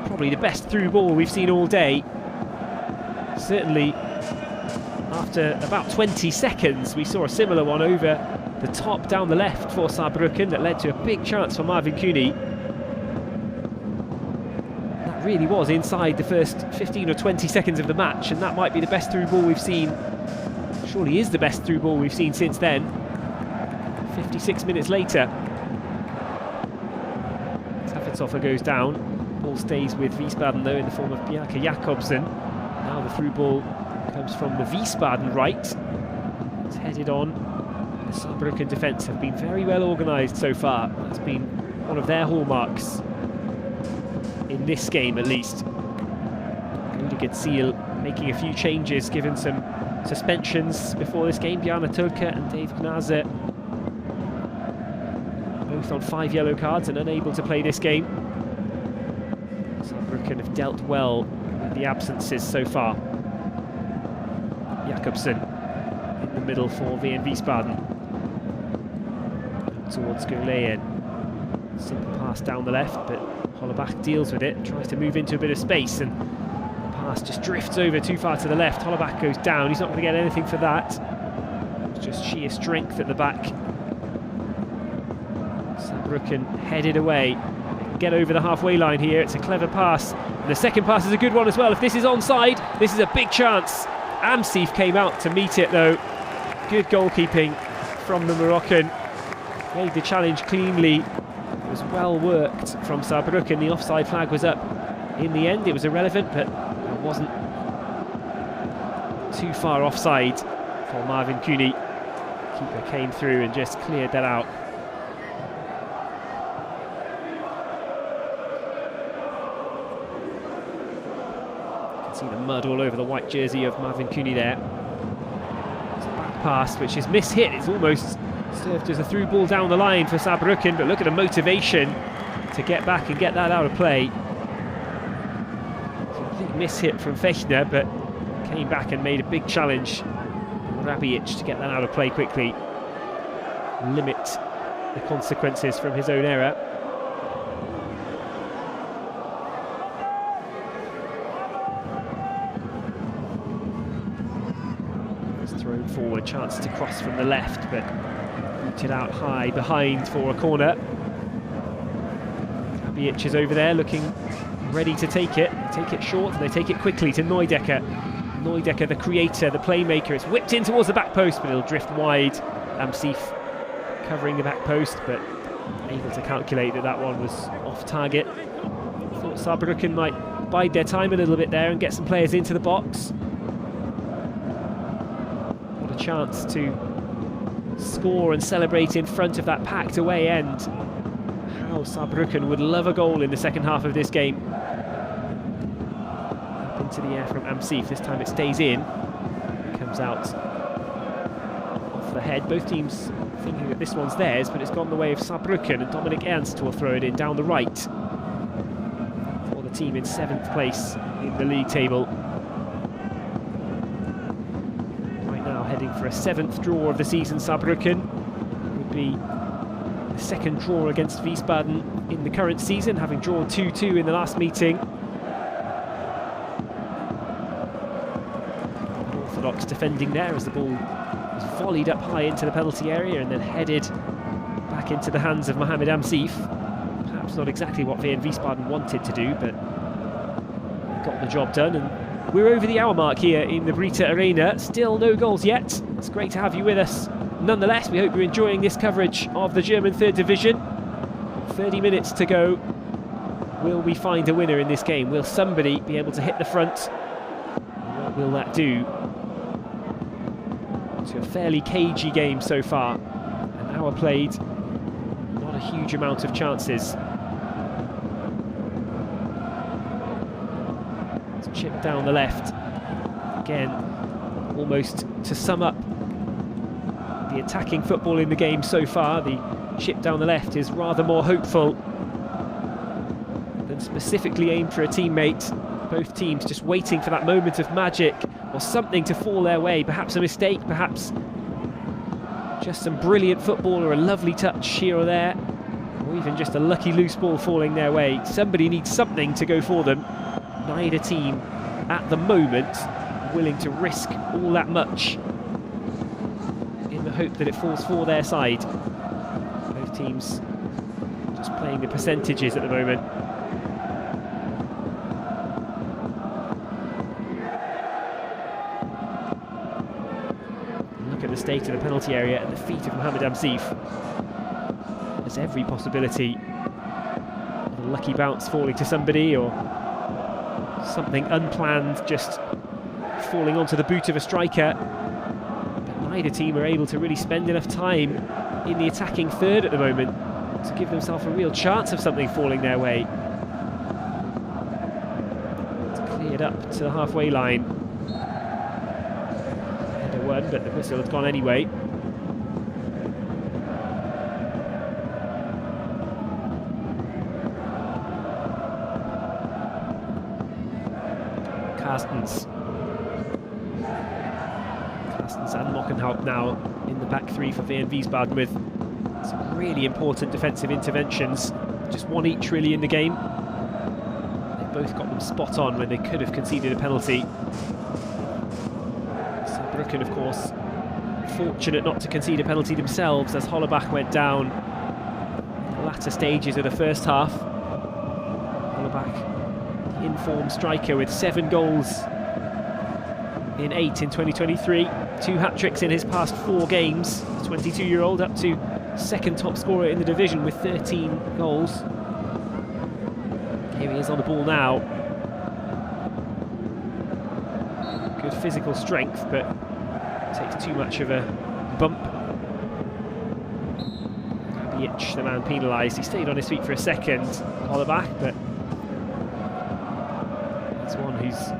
Probably the best through ball we've seen all day. Certainly after about 20 seconds, we saw a similar one over the top down the left for Saarbrücken that led to a big chance for Marvin Cooney. That really was inside the first 15 or 20 seconds of the match, and that might be the best through ball we've seen. Surely is the best through ball we've seen since then. 56 minutes later. Taffertsoffer goes down. Ball stays with Wiesbaden though in the form of Bjarke Jakobsen. Now the through ball comes from the Wiesbaden right. It's headed on. The Saarbrücken defence have been very well organised so far. That's been one of their hallmarks in this game, at least. Rudiger Ziel making a few changes, given some suspensions before this game. Bjarne Tölke and Dave Gnase both on 5 yellow cards and unable to play this game. Saarbrücken have dealt well with the absences so far. Jakobsen in the middle for Wehen Wiesbaden. Towards Goleyen. Simple pass down the left, but Hollebach deals with it, tries to move into a bit of space, and the pass just drifts over too far to the left. Hollebach goes down, he's not going to get anything for that. It's just sheer strength at the back. Saarbrücken headed away. Get over the halfway line here, it's a clever pass. And the second pass is a good one as well. If this is onside, this is a big chance. Amsif came out to meet it though. Good goalkeeping from the Moroccan. Made the challenge cleanly. It was well worked from Saarbrücken. The offside flag was up in the end. It was irrelevant, but it wasn't too far offside for Marvin Cooney. Keeper came through and just cleared that out. See the mud all over the white jersey of Marvin Cooney there. It's a back pass which is mishit. It's almost served as a through ball down the line for Saarbrücken, but look at the motivation to get back and get that out of play. Complete mishit from Fechner, but came back and made a big challenge. Rabic to get that out of play quickly. Limit the consequences from his own error. Thrown forward, chance to cross from the left, but booted out high behind for a corner. Rabic is over there looking ready to take it short, and they take it quickly to Neudecker. Neudecker, the creator, the playmaker. It's whipped in towards the back post, but it'll drift wide. Amsif covering the back post, but able to calculate that that one was off target. Thought Saarbrücken might bide their time a little bit there and get some players into the box. What a chance to score and celebrate in front of that packed away end. How Saarbrücken would love a goal in the second half of this game. Up into the air from Amsif. This time it stays in. Comes out off the head. Both teams thinking that this one's theirs, but it's gone the way of Saarbrücken, and Dominic Ernst will throw it in down the right for the team in 7th place in the league table. Right now heading for a 7th draw of the season. Saarbrücken would be the second draw against Wiesbaden in the current season, having drawn 2-2 in the last meeting. Orthodox defending there as the ball was volleyed up high into the penalty area and then headed back into the hands of Mohamed Amsif. Perhaps not exactly what Wehen Wiesbaden wanted to do, but got the job done. And we're over the hour mark here in the Brita Arena. Still no goals yet. It's great to have you with us. Nonetheless, we hope you're enjoying this coverage of the German 3rd Division. 30 minutes to go. Will we find a winner in this game? Will somebody be able to hit the front? What will that do? It's a fairly cagey game so far. An hour played, not a huge amount of chances. It's chipped down the left. Again, almost to sum up the attacking football in the game so far, the chip down the left is rather more hopeful than specifically aimed for a teammate. Both teams just waiting for that moment of magic or something to fall their way, perhaps a mistake, perhaps just some brilliant football or a lovely touch here or there, or even just a lucky loose ball falling their way. Somebody needs something to go for them. Neither team at the moment willing to risk all that much in the hope that it falls for their side. Both teams just playing the percentages at the moment. Look at the state of the penalty area at the feet of Mohamed Amsif. There's every possibility of a lucky bounce falling to somebody, or something unplanned just falling onto the boot of a striker. But neither team are able to really spend enough time in the attacking third at the moment to give themselves a real chance of something falling their way. It's cleared up to the halfway line. Header one, but the whistle has gone anyway. Carstens and Mockenhaupt now in the back three for Wehen Wiesbaden with some really important defensive interventions. Just one each really in the game. They both got them spot on when they could have conceded a penalty. Saarbrücken, of course, fortunate not to concede a penalty themselves as Hollerbach went down in the latter stages of the first half. Hollerbach, in-form striker with 7 goals in 8 in 2023, 2 hat-tricks in his past 4 games. The 22-year-old up to second top scorer in the division with 13 goals. Here he is on the ball now. Good physical strength, but takes too much of a bump. Bic, the man penalised. He stayed on his feet for a second, Hollerbach, but he's one who's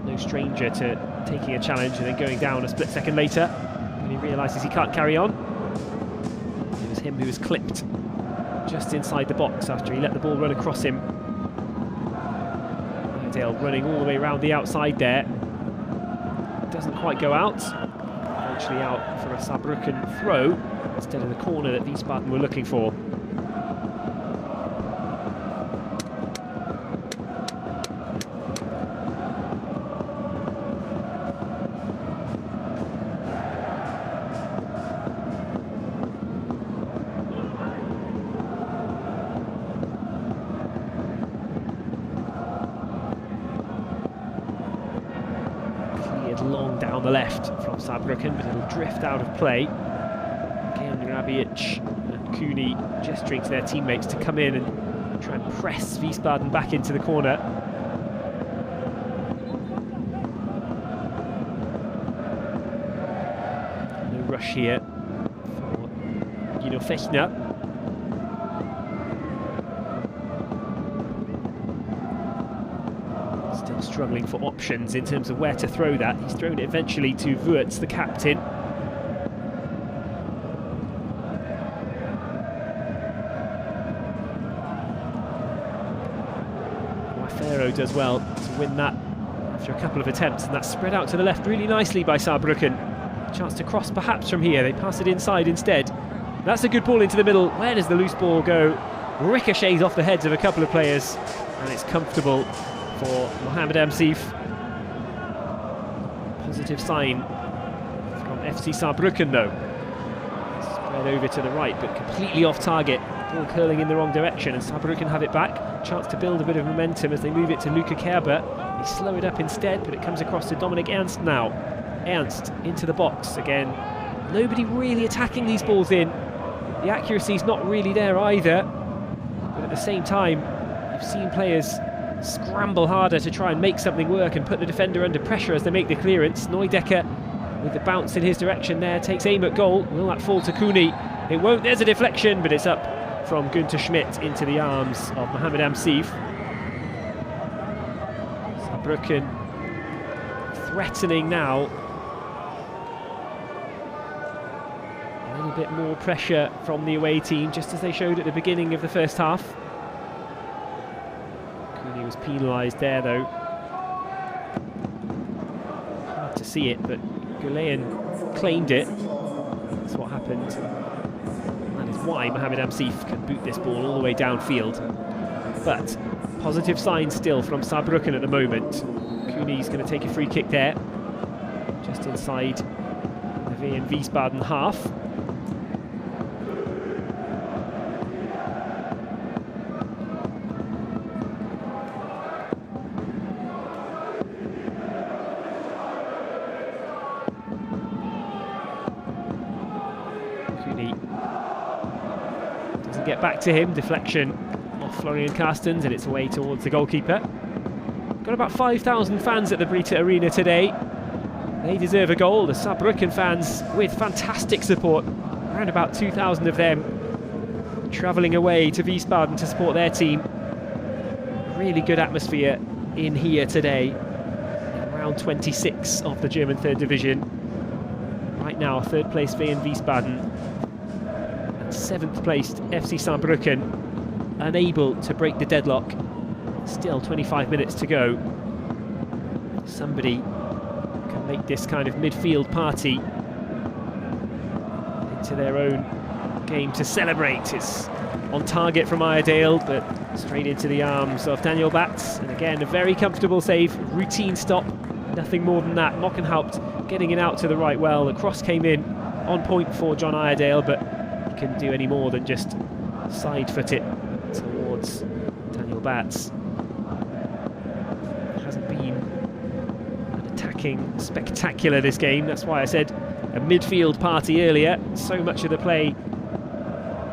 no stranger to taking a challenge and then going down a split second later when he realises he can't carry on. It was him who was clipped just inside the box after he let the ball run across him. Dale running all the way around the outside there. Doesn't quite go out. Eventually out for a Saarbrücken throw instead of the corner that Wiesbaden were looking for. Cleared long down the left from Saarbrücken, but it'll drift out of play. Again, Rabic and Cooney gesturing to their teammates to come in and try and press Wiesbaden back into the corner. No rush here for Gino Fechner. Still struggling for options in terms of where to throw that. He's thrown it eventually to Wurtz, the captain. Wafero does well to win that after a couple of attempts, and that's spread out to the left really nicely by Saarbrücken. Chance to cross perhaps from here. They pass it inside instead. That's a good ball into the middle. Where does the loose ball go? Ricochets off the heads of a couple of players, and it's comfortable for Mohamed Amsif. Positive sign from FC Saarbrücken though. Spread over to the right, but completely off target. Ball curling in the wrong direction, and Saarbrücken have it back. Chance to build a bit of momentum as they move it to Luca Kerber. They slow it up instead, but it comes across to Dominik Ernst now. Ernst into the box again. Nobody really attacking these balls in. The accuracy's not really there either, but at the same time, you've seen players scramble harder to try and make something work and put the defender under pressure as they make the clearance. Neudecker with the bounce in his direction there takes aim at goal. Will that fall to Cooney? It won't. There's a deflection, but it's up from Günther Schmidt into the arms of Mohamed Amsif. Saarbrücken threatening now. A little bit more pressure from the away team, just as they showed at the beginning of the first half. Cooney was penalised there though. Hard to see it, but Goulean claimed it. That's what happened. That is why Mohamed Amsif can boot this ball all the way downfield. But positive signs still from Saarbrücken at the moment. Cooney's going to take a free kick there, just inside the Wehen Wiesbaden half. Cooney doesn't get back to him. Deflection off Florian Carstens, and it's away towards the goalkeeper. Got about 5,000 fans at the Brita Arena today. They deserve a goal. The Saarbrücken fans with fantastic support. Around about 2,000 of them travelling away to Wiesbaden to support their team. Really good atmosphere in here today. In round 26 of the German 3rd Division. Right now, 3rd place Wehen Wiesbaden and 7th placed FC Saarbrücken, unable to break the deadlock. Still 25 minutes to go. Somebody can make this kind of midfield party into their own game to celebrate. It's on target from Iredale, but straight into the arms of Daniel Batz. And again, a very comfortable save, routine stop, nothing more than that. Mockenhaupt getting it out to the right well. The cross came in on point for John Iredale, but he couldn't do any more than just side foot it towards Daniel Batz. Hasn't been an attacking spectacular this game. That's why I said a midfield party earlier. So much of the play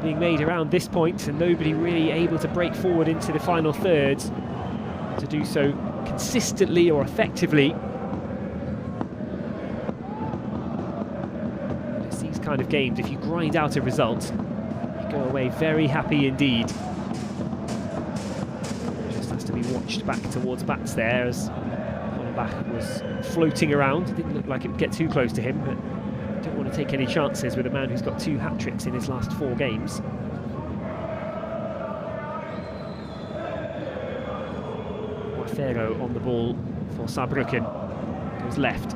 being made around this point, and nobody really able to break forward into the final third to do so consistently or effectively. It's these kind of games, if you grind out a result, you go away very happy indeed. Just has to be watched back towards Batz there as Hollenbach was floating around. It didn't look like it would get too close to him, but don't want to take any chances with a man who's got 2 hat-tricks in his last 4 games. Wafero on the ball for Saarbrücken. Goes left.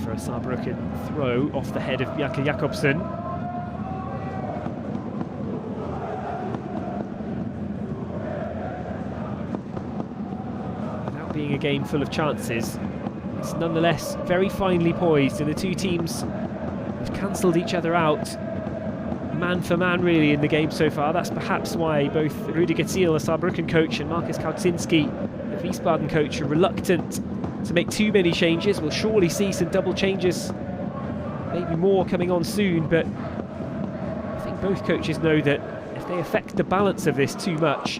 For a Saarbrücken throw off the head of Bjarke Jakobsen. Being a game full of chances, it's nonetheless very finely poised, and the two teams have cancelled each other out man for man really in the game so far. That's perhaps why both Rudi Getziel, the Saarbrücken coach, and Markus Kautzinski, the Wiesbaden coach, are reluctant to make too many changes. We'll surely see some double changes, maybe more coming on soon, but I think both coaches know that if they affect the balance of this too much,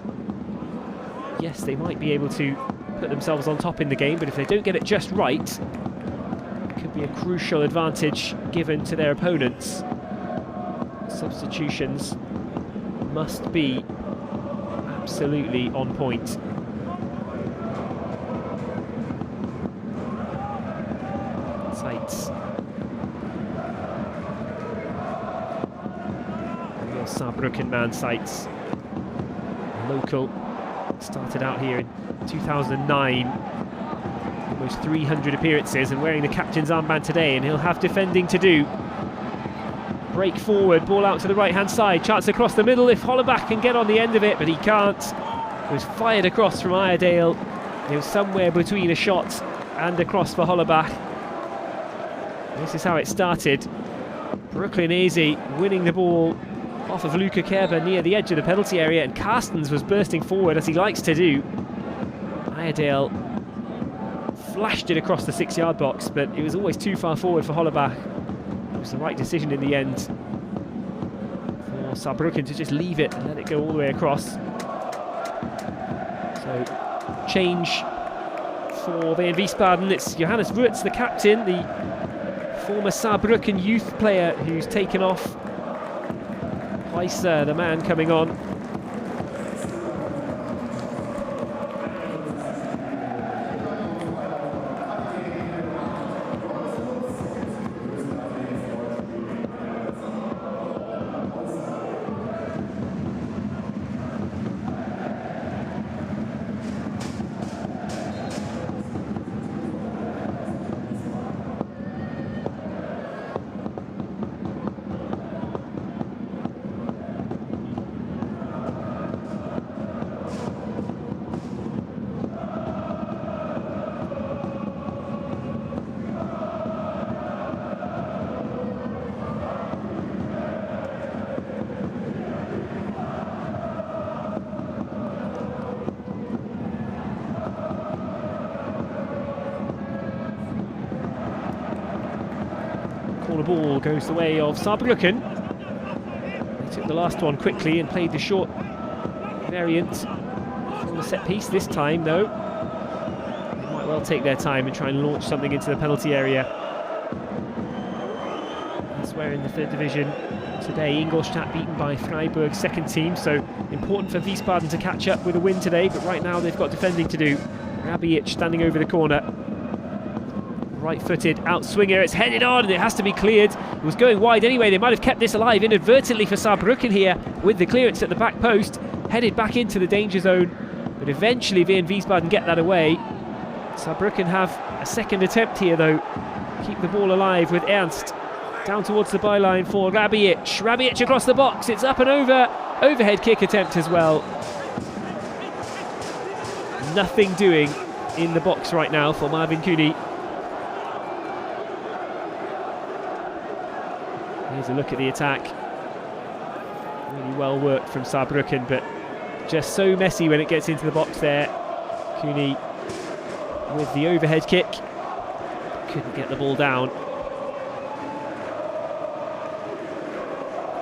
yes, they might be able to put themselves on top in the game, but if they don't get it just right, it could be a crucial advantage given to their opponents. Substitutions must be absolutely on point. Sights. Real Saarbrücken man, Sights. Local. Started out here in 2009. Almost 300 appearances and wearing the captain's armband today, and he'll have defending to do. Break forward, ball out to the right-hand side, chance across the middle if Hollebach can get on the end of it, but he can't. It was fired across from Iredale. It was somewhere between a shot and a cross for Hollebach. This is how it started. Brooklyn-Eze winning the ball off of Luca Kerber near the edge of the penalty area, and Carstens was bursting forward as he likes to do. Iredale flashed it across the 6-yard box, but it was always too far forward for Hollebach. It was the right decision in the end for Saarbrücken to just leave it and let it go all the way across. So, change for Wehen Wiesbaden. It's Johannes Ruetz, the captain, the former Saarbrücken youth player, who's taken off. Weiser, the man coming on. Corner ball goes the way of Saarbrücken. They took the last one quickly and played the short variant from the set piece this time, though. They might well take their time and try and launch something into the penalty area. Elsewhere in the third division today, Ingolstadt beaten by Freiburg's second team, so important for Wiesbaden to catch up with a win today, but right now they've got defending to do. Rabic standing over the corner. Right-footed outswinger, it's headed on and it has to be cleared. It was going wide anyway. They might have kept this alive inadvertently for Saarbrücken here with the clearance at the back post. Headed back into the danger zone, but eventually Wehen Wiesbaden get that away. Saarbrücken have a second attempt here though. Keep the ball alive with Ernst. Down towards the byline for Rabic. Rabic across the box, it's up and over. Overhead kick attempt as well. Nothing doing in the box right now for Marvin Cooney. Here's a look at the attack. Really well worked from Saarbrücken, but just so messy when it gets into the box there. Cooney with the overhead kick. Couldn't get the ball down.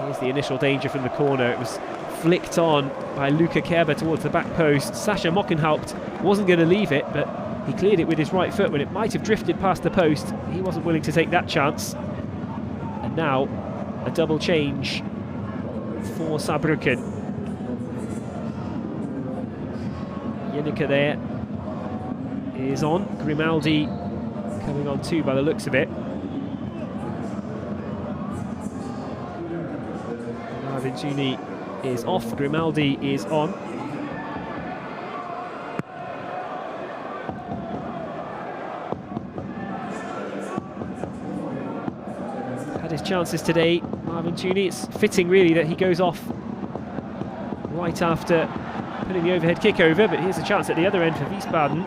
Here's the initial danger from the corner. It was flicked on by Luca Kerber towards the back post. Sascha Mockenhaupt wasn't going to leave it, but he cleared it with his right foot when it might have drifted past the post. He wasn't willing to take that chance. And now a double change for Saarbrücken. Jenicke there is on. Grimaldi coming on too by the looks of it. Marvin Cooney is off. Grimaldi is on. His chances today, Marvin Cooney. It's fitting really that he goes off right after putting the overhead kick over, but here's a chance at the other end for Wiesbaden.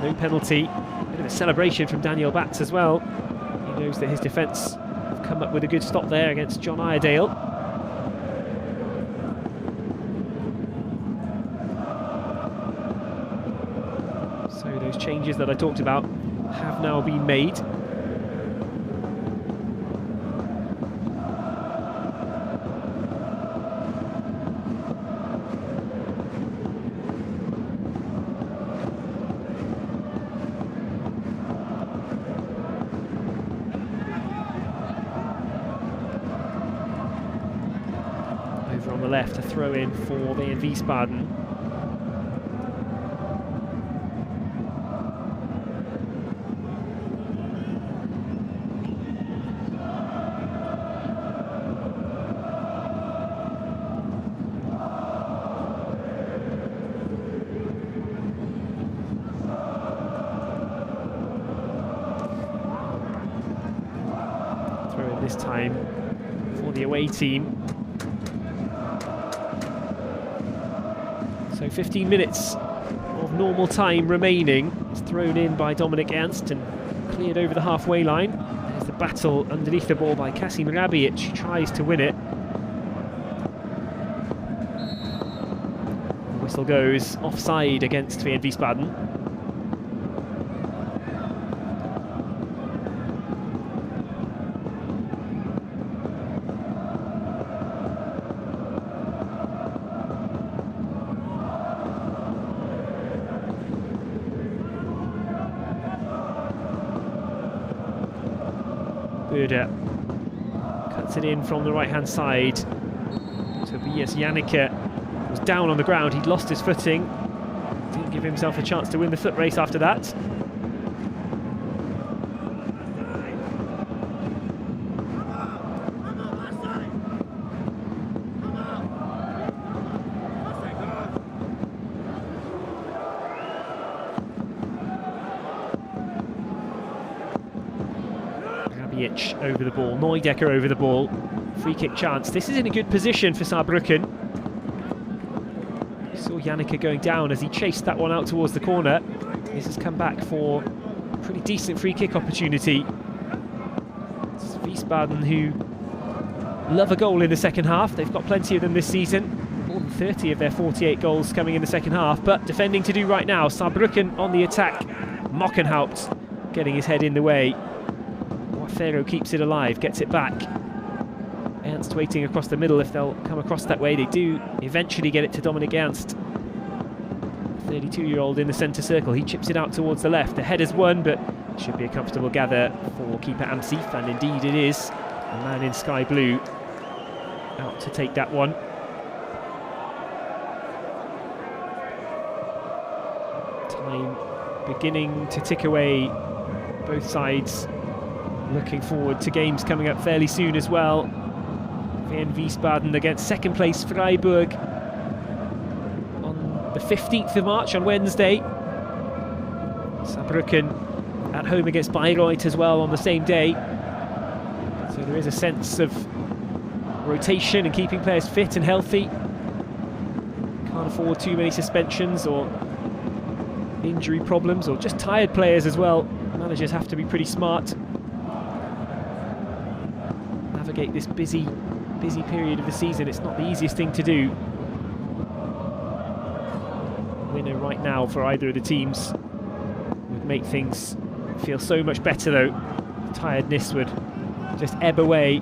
No penalty. Bit of a celebration from Daniel Batz as well. He knows that his defence have come up with a good stop there against John Iredale. Those changes that I talked about have now been made. Over on the left, a throw in for Wehen Wiesbaden. This time for the away team. So 15 minutes of normal time remaining. It's thrown in by Dominik Ernst and cleared over the halfway line. There's the battle underneath the ball by Kasim Rabic, who tries to win it. The whistle goes offside against Wehen Wiesbaden. Böder cuts it in from the right-hand side. Tobias Janneke was down on the ground. He'd lost his footing. Didn't give himself a chance to win the foot race after that. Over the ball, Neudecker over the ball, free kick chance. This is in a good position for Saarbrücken. Saw Janneke going down as he chased that one out towards the corner. This has come back for a pretty decent free kick opportunity. It's Wiesbaden who love a goal in the second half. They've got plenty of them this season. More than 30 of their 48 goals coming in the second half, but defending to do right now. Saarbrücken on the attack. Mockenhaupt getting his head in the way. Ferro keeps it alive, gets it back. Ernst waiting across the middle if they'll come across that way. They do eventually get it to Dominik Ernst. 32-year-old in the centre circle. He chips it out towards the left. The header's won, but should be a comfortable gather for keeper Amsif, and indeed it is. A man in sky blue out to take that one. Time beginning to tick away. Both sides looking forward to games coming up fairly soon as well. Wehen Wiesbaden against second place Freiburg on the 15th of March on Wednesday. Saarbrücken at home against Bayreuth as well on the same day. So there is a sense of rotation and keeping players fit and healthy. Can't afford too many suspensions or injury problems or just tired players as well. Managers have to be pretty smart. Navigate this busy period of the season. It's not the easiest thing to do. Winner right now for either of the teams would make things feel so much better though. Tiredness would just ebb away.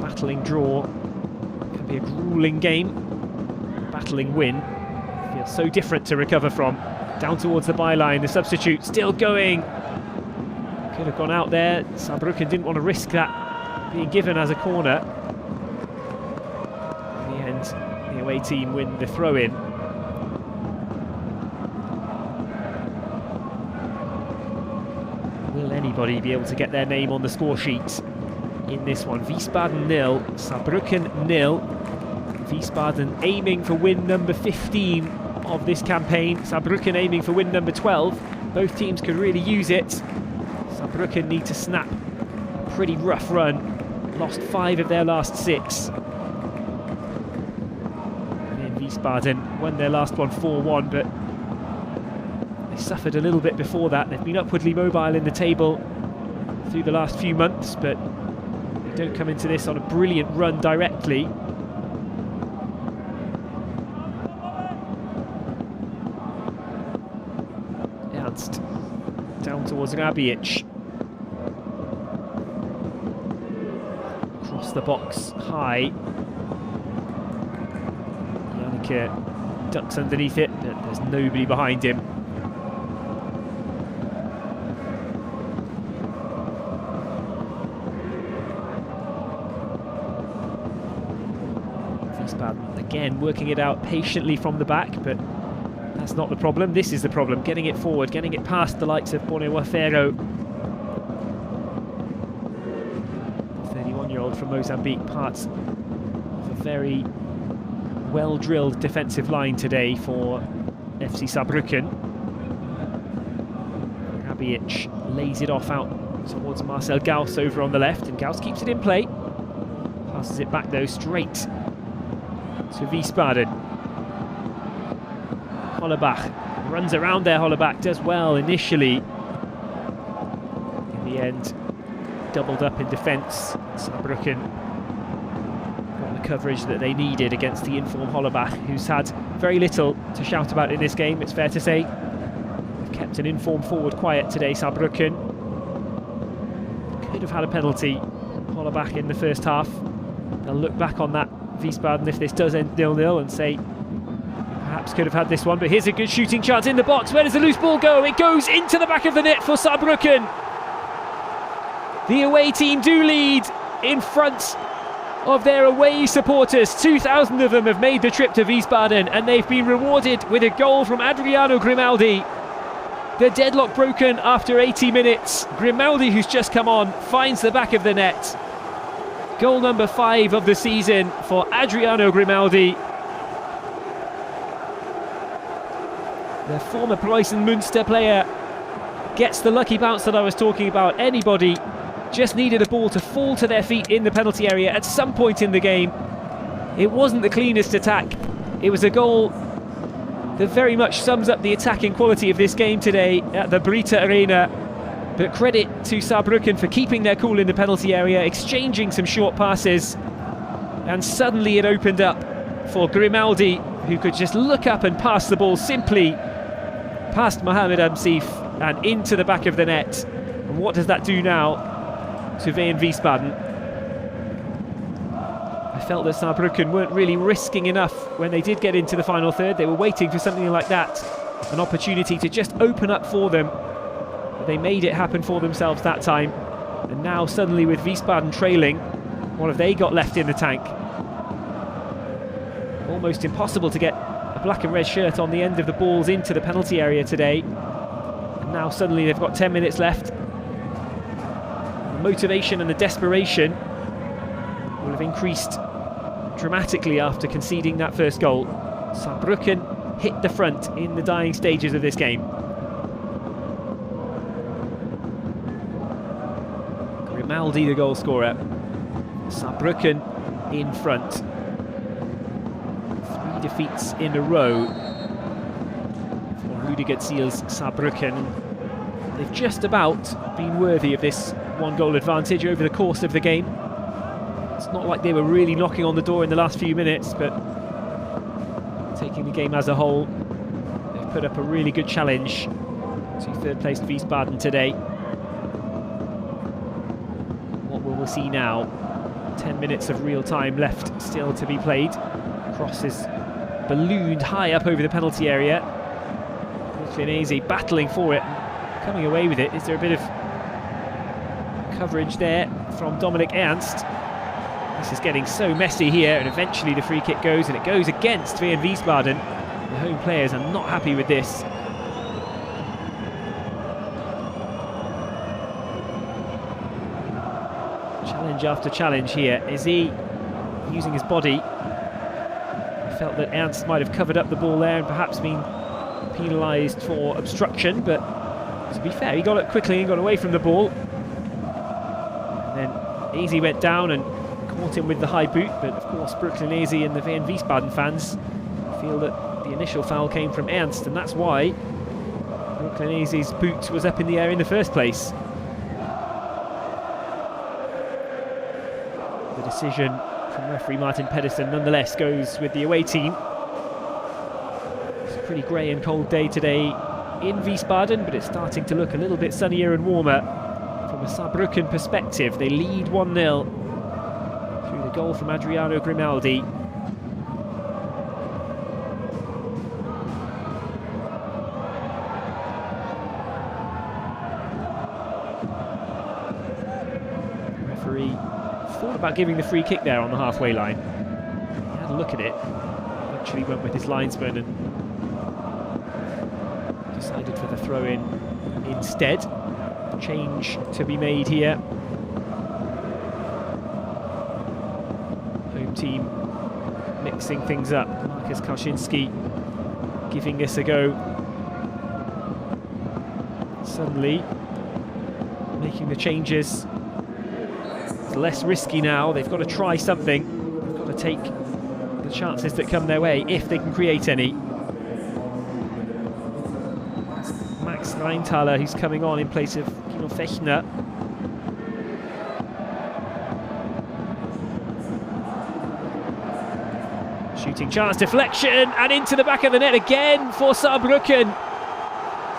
Battling draw can be a grueling game. Battling win feels so different to recover from. Down towards the byline, the substitute still going. Could have gone out there. Saarbrücken didn't want to risk that being given as a corner. In the end, the away team win the throw-in. Will anybody be able to get their name on the score sheet in this one? Wiesbaden 0, Saarbrücken 0. Wiesbaden aiming for win number 15 of this campaign. Saarbrücken aiming for win number 12. Both teams could really use it. Saarbrücken need to snap a pretty rough run. Lost 5 of their last 6. And Wiesbaden won their last one 4-1, but they suffered a little bit before that. They've been upwardly mobile in the table through the last few months, but they don't come into this on a brilliant run directly. towards Rabic. Across the box, high. Yannick ducks underneath it, but there's nobody behind him. Wiesbaden again working it out patiently from the back, but that's not the problem. This is the problem, getting it forward, getting it past the likes of Bonewafero. 31-year-old from Mozambique, part of a very well-drilled defensive line today for FC Saarbrücken. Rabic lays it off out towards Marcel Gauss over on the left, and Gauss keeps it in play. Passes it back though straight to Wiesbaden. Hollebach runs around there. Hollebach does well initially. In the end, doubled up in defence. Saarbrücken got the coverage that they needed against the informed Hollebach, who's had very little to shout about in this game, it's fair to say. They've kept an informed forward quiet today, Saarbrücken. Could have had a penalty, Hollebach, in the first half. They'll look back on that, Wiesbaden, if this does end 0-0, and say perhaps could have had this one. But here's a good shooting chance in the box. Where does the loose ball go? It goes into the back of the net for Saarbrücken. The away team do lead in front of their away supporters. 2,000 of them have made the trip to Wiesbaden, and they've been rewarded with a goal from Adriano Grimaldi. The deadlock broken after 80 minutes. Grimaldi, who's just come on, finds the back of the net. Goal number 5 of the season for Adriano Grimaldi. The former Preußen Münster player gets the lucky bounce that I was talking about. Anybody just needed a ball to fall to their feet in the penalty area at some point in the game. It wasn't the cleanest attack. It was a goal that very much sums up the attacking quality of this game today at the Brita Arena. But credit to Saarbrücken for keeping their cool in the penalty area, exchanging some short passes, and suddenly it opened up for Grimaldi, who could just look up and pass the ball simply past Mohamed Amsif and into the back of the net. And what does that do now to Wehen Wiesbaden? I felt that Saarbrücken weren't really risking enough when they did get into the final third. They were waiting for something like that, an opportunity to just open up for them. They made it happen for themselves that time. And now suddenly with Wiesbaden trailing, what have they got left in the tank? Almost impossible to get a black and red shirt on the end of the balls into the penalty area today. And now suddenly they've got 10 minutes left. The motivation and the desperation will have increased dramatically after conceding that first goal. Saarbrücken hit the front in the dying stages of this game. Grimaldi, the goal scorer. Saarbrücken in front. 3 defeats in a row for Rüdiger Ziel's Saarbrücken. They've just about been worthy of this 1-goal advantage over the course of the game. It's not like they were really knocking on the door in the last few minutes, but taking the game as a whole, they've put up a really good challenge to third-placed Wiesbaden today. We'll see now. 10 minutes of real time left still to be played. Cross is ballooned high up over the penalty area. Clinese battling for it, coming away with it. Is there a bit of coverage there from Dominic Ernst? This is getting so messy here, and eventually the free kick goes, and it goes against Wehen Wiesbaden. The home players are not happy with this. Challenge after challenge here. Is he using his body? I felt that Ernst might have covered up the ball there and perhaps been penalised for obstruction, but to be fair, he got it quickly and got away from the ball. And then Easy went down and caught him with the high boot, but of course Brooklynese and the Wehen Wiesbaden fans feel that the initial foul came from Ernst, and that's why Brooklynese's boot was up in the air in the first place. The decision from referee Martin Pedersen nonetheless goes with the away team. It's a pretty grey and cold day today in Wiesbaden, but it's starting to look a little bit sunnier and warmer from a Saarbrücken perspective. They lead 1-0 through the goal from Adriano Grimaldi. Referee thought about giving the free kick there on the halfway line. He had a look at it, actually went with his linesman and decided for the throw-in instead. Change to be made here. Home team mixing things up. Marcus Kauczynski giving this a go. Suddenly making the changes. It's less risky now. They've got to try something. They've got to take the chances that come their way if they can create any. Max Reintaler, who's coming on in place of Kino Fechner. Shooting chance, deflection, and into the back of the net again for Saarbrücken.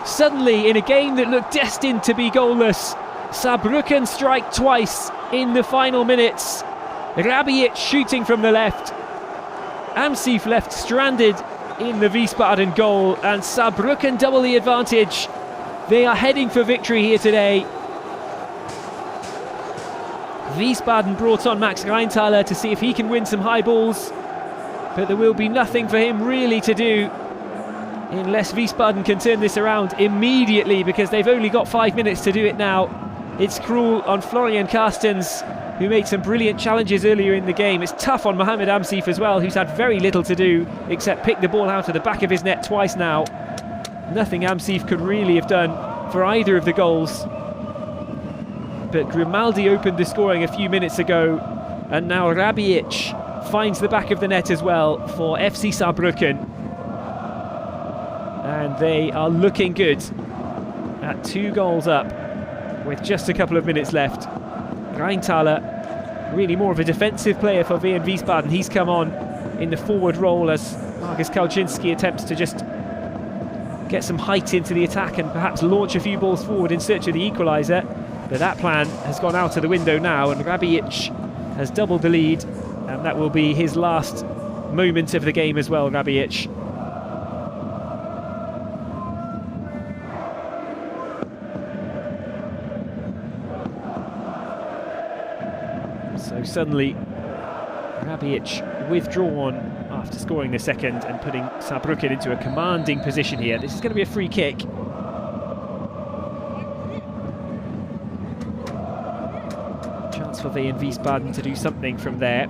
Suddenly, in a game that looked destined to be goalless, Saarbrücken strike twice in the final minutes. Rabic shooting from the left. Amsif left stranded in the Wiesbaden goal, and Saarbrücken double the advantage. They are heading for victory here today. Wiesbaden brought on Max Reintaler to see if he can win some high balls, but there will be nothing for him really to do unless Wiesbaden can turn this around immediately, because they've only got 5 minutes to do it now. It's cruel on Florian Carstens, who made some brilliant challenges earlier in the game. It's tough on Mohamed Amsif as well, who's had very little to do except pick the ball out of the back of his net twice now. Nothing Amsif could really have done for either of the goals. But Grimaldi opened the scoring a few minutes ago, and now Rabic finds the back of the net as well for FC Saarbrücken. And they are looking good at 2 goals up with just a couple of minutes left. Reintaler, really more of a defensive player for Wehen Wiesbaden. He's come on in the forward role as Marcus Kauczynski attempts to just get some height into the attack and perhaps launch a few balls forward in search of the equaliser. But that plan has gone out of the window now, and Rabic has doubled the lead, and that will be his last moment of the game as well, Rabic. So suddenly Rabic withdrawn after scoring the second and putting Saarbrücken into a commanding position here. This is going to be a free kick. Chance for Wehen Wiesbaden to do something from there.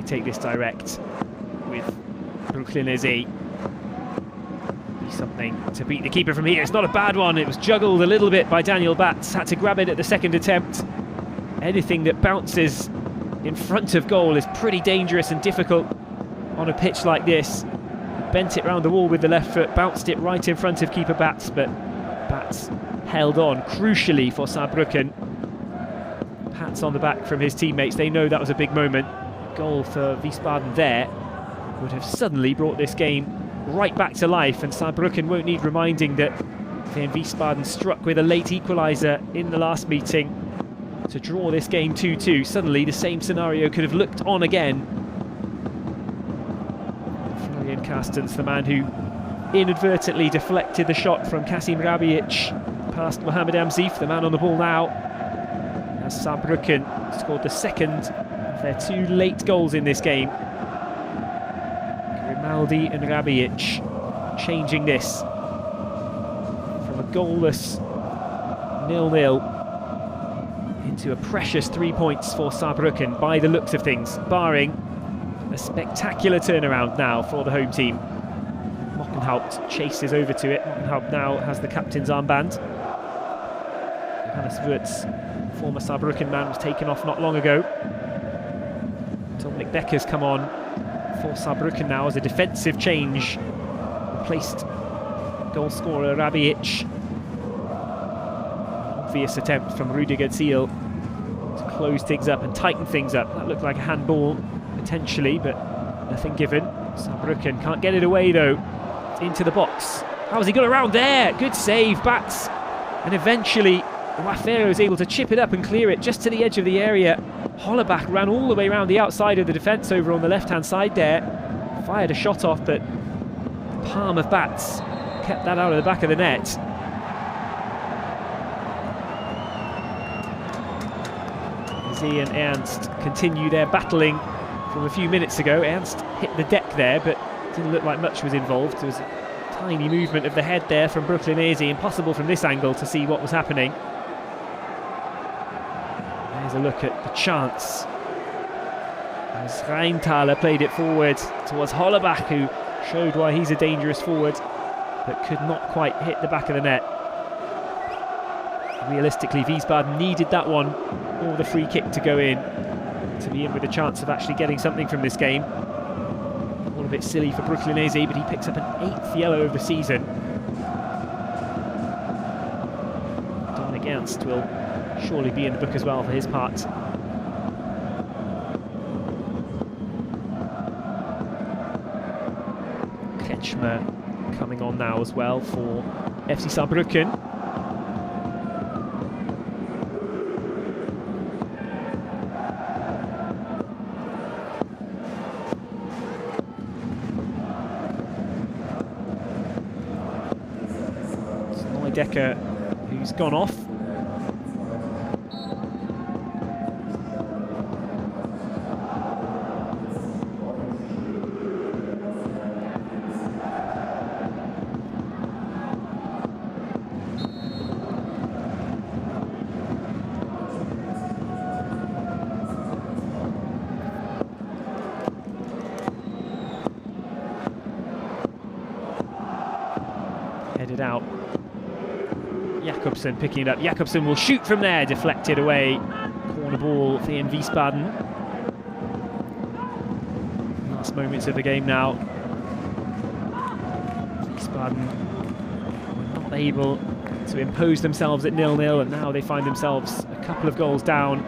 Take this direct with Brooklynese. Be something to beat the keeper from here. It's not a bad one. It was juggled a little bit by Daniel Batz. Had to grab it at the second attempt. Anything that bounces in front of goal is pretty dangerous and difficult on a pitch like this. Bent it round the wall with the left foot, bounced it right in front of keeper Batz, but Batz held on crucially for Saarbrücken. Pats on the back from his teammates. They know that was a big moment. Goal for Wiesbaden there would have suddenly brought this game right back to life, and Saarbrücken won't need reminding that Wehen Wiesbaden struck with a late equaliser in the last meeting to draw this game 2-2. Suddenly the same scenario could have looked on again. Florian Carstens, the man who inadvertently deflected the shot from Kasim Rabic past Mohamed Amsif, the man on the ball now, as Saarbrücken scored the second of their 2 late goals in this game. Grimaldi and Rabic changing this from a goalless 0-0 into a precious 3 points for Saarbrücken by the looks of things, barring a spectacular turnaround now for the home team. Mockenhaupt chases over to it. Mockenhaupt now has the captain's armband. Johannes Wirtz, former Saarbrücken man, was taken off not long ago. Dominic Becker's come on for Saarbrücken now as a defensive change. Replaced goal scorer Rabic. Obvious attempt from Rüdiger Ziel to close things up and tighten things up. That looked like a handball potentially, but nothing given. Saarbrücken can't get it away though. Into the box. How has he got around there? Good save, Bats. And eventually Wafero is able to chip it up and clear it just to the edge of the area. Hollerbach ran all the way around the outside of the defence over on the left-hand side there. Fired a shot off, but the palm of Bats kept that out of the back of the net. Zee and Ernst continue their battling from a few minutes ago. Ernst hit the deck there, but didn't look like much was involved. There was a tiny movement of the head there from Brooklynese. Impossible from this angle to see what was happening. There's a look at the chance. As Rheintaler played it forward towards Hollerbach, who showed why he's a dangerous forward, but could not quite hit the back of the net. Realistically, Wiesbaden needed that one or the free kick to go in to be in with a chance of actually getting something from this game. All a bit silly for Brooklynese, but he picks up an 8th yellow of the season. Dominic Ernst will surely be in the book as well for his part. Kretschmer coming on now as well for FC Saarbrücken. Decker, who's gone off. Headed out. Jakobsen picking it up. Jakobsen will shoot from there, deflected away. Corner ball for Wehen Wiesbaden. Last moments of the game now. Wiesbaden were not able to impose themselves at 0-0, and now they find themselves a couple of goals down.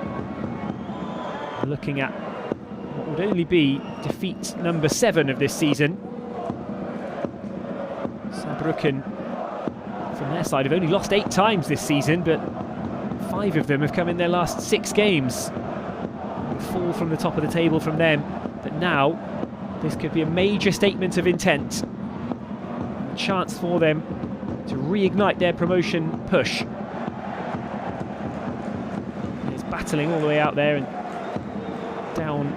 Looking at what would only be defeat number 7 of this season. Saarbrücken, from their side, have only lost 8 times this season, but 5 of them have come in their last 6 games. A fall from the top of the table from them, but now this could be a major statement of intent. A chance for them to reignite their promotion push. It's battling all the way out there and down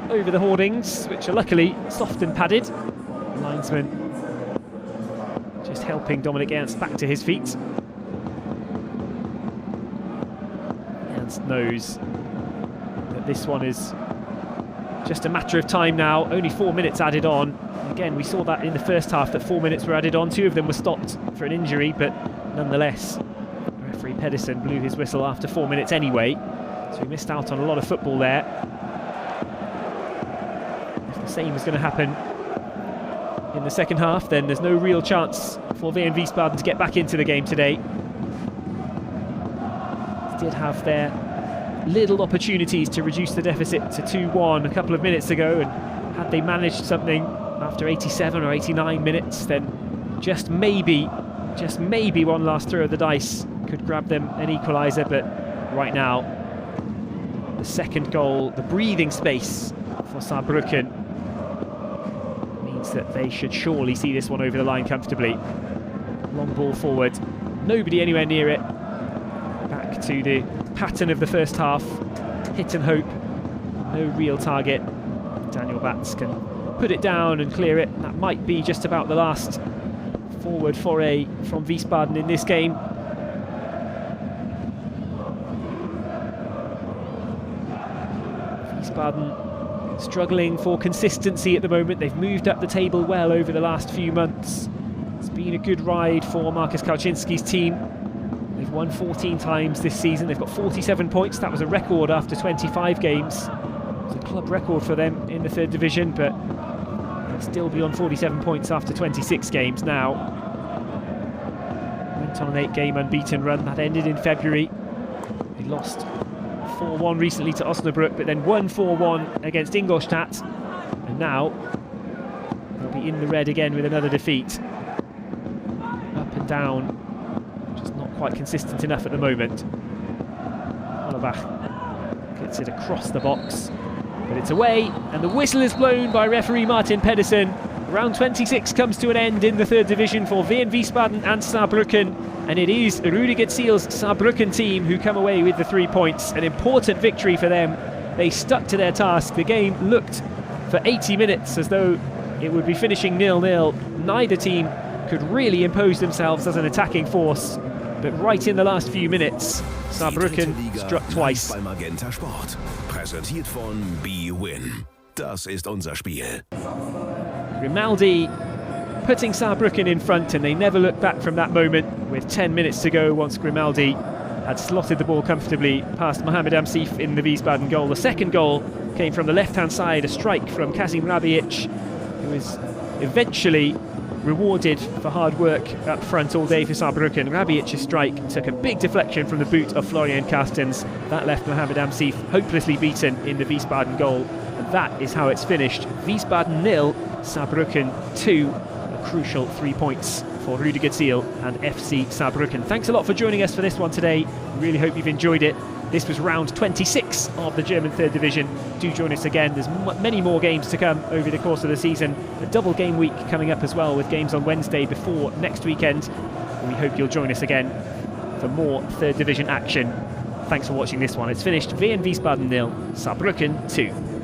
over the hoardings, which are luckily soft and padded. The linesman just helping Dominic Ernst back to his feet. Ernst knows that this one is just a matter of time now. Only 4 minutes added on. Again, we saw that in the first half, that 4 minutes were added on. 2 of them were stopped for an injury, but nonetheless, referee Pedersen blew his whistle after 4 minutes anyway. So he missed out on a lot of football there. If the same is going to happen in the second half, then there's no real chance for Wehen Wiesbaden to get back into the game today. They did have their little opportunities to reduce the deficit to 2-1 a couple of minutes ago, and had they managed something after 87 or 89 minutes, then just maybe one last throw of the dice could grab them an equaliser. But right now, the second goal, the breathing space for Saarbrücken, means that they should surely see this one over the line comfortably. Long ball forward, nobody anywhere near it. Back to the pattern of the first half, hit and hope, no real target. Daniel Batz can put it down and clear it. That might be just about the last forward foray from Wiesbaden in this game. Wiesbaden struggling for consistency at the moment. They've moved up the table well over the last few months. It's been a good ride for Markus Kauczynski's team. They've won 14 times this season. They've got 47 points. That was a record after 25 games. It's a club record for them in the third division, but they'll still be on 47 points after 26 games now. Went on an 8-game unbeaten run that ended in February. They lost 4-1 recently to Osnabrück, but then won 4-1 against Ingolstadt, and now they'll be in the red again with another defeat. Up and down, just not quite consistent enough at the moment. Hollebach gets it across the box, but it's away, and the whistle is blown by referee Martin Pedersen. Round 26 comes to an end in the third division for Wehen Wiesbaden and Saarbrücken, and it is Rüdiger Ziel's Saarbrücken team who come away with the 3 points. An important victory for them. They stuck to their task. The game looked for 80 minutes as though it would be finishing 0-0. Neither team could really impose themselves as an attacking force, but right in the last few minutes, Saarbrücken struck twice. Bei Magenta Sport. Präsentiert von BWin. Das ist unser Spiel. Grimaldi putting Saarbrücken in front, and they never looked back from that moment with 10 minutes to go once Grimaldi had slotted the ball comfortably past Mohamed Amsif in the Wiesbaden goal. The second goal came from the left-hand side, a strike from Kasim Rabic, who was eventually rewarded for hard work up front all day for Saarbrücken. Rabic's strike took a big deflection from the boot of Florian Carstens. That left Mohamed Amsif hopelessly beaten in the Wiesbaden goal. And that is how it's finished. Wiesbaden 0, Saarbrücken 2. A crucial 3 points for Rüdiger Ziel and FC Saarbrücken. Thanks a lot for joining us for this one today. Really hope you've enjoyed it. This was round 26 of the German third division. Do join us again. There's many more games to come over the course of the season. A double game week coming up as well, with games on Wednesday before next weekend. We hope you'll join us again for more third division action. Thanks for watching this one. It's finished Wehen Wiesbaden 0, Saarbrücken 2.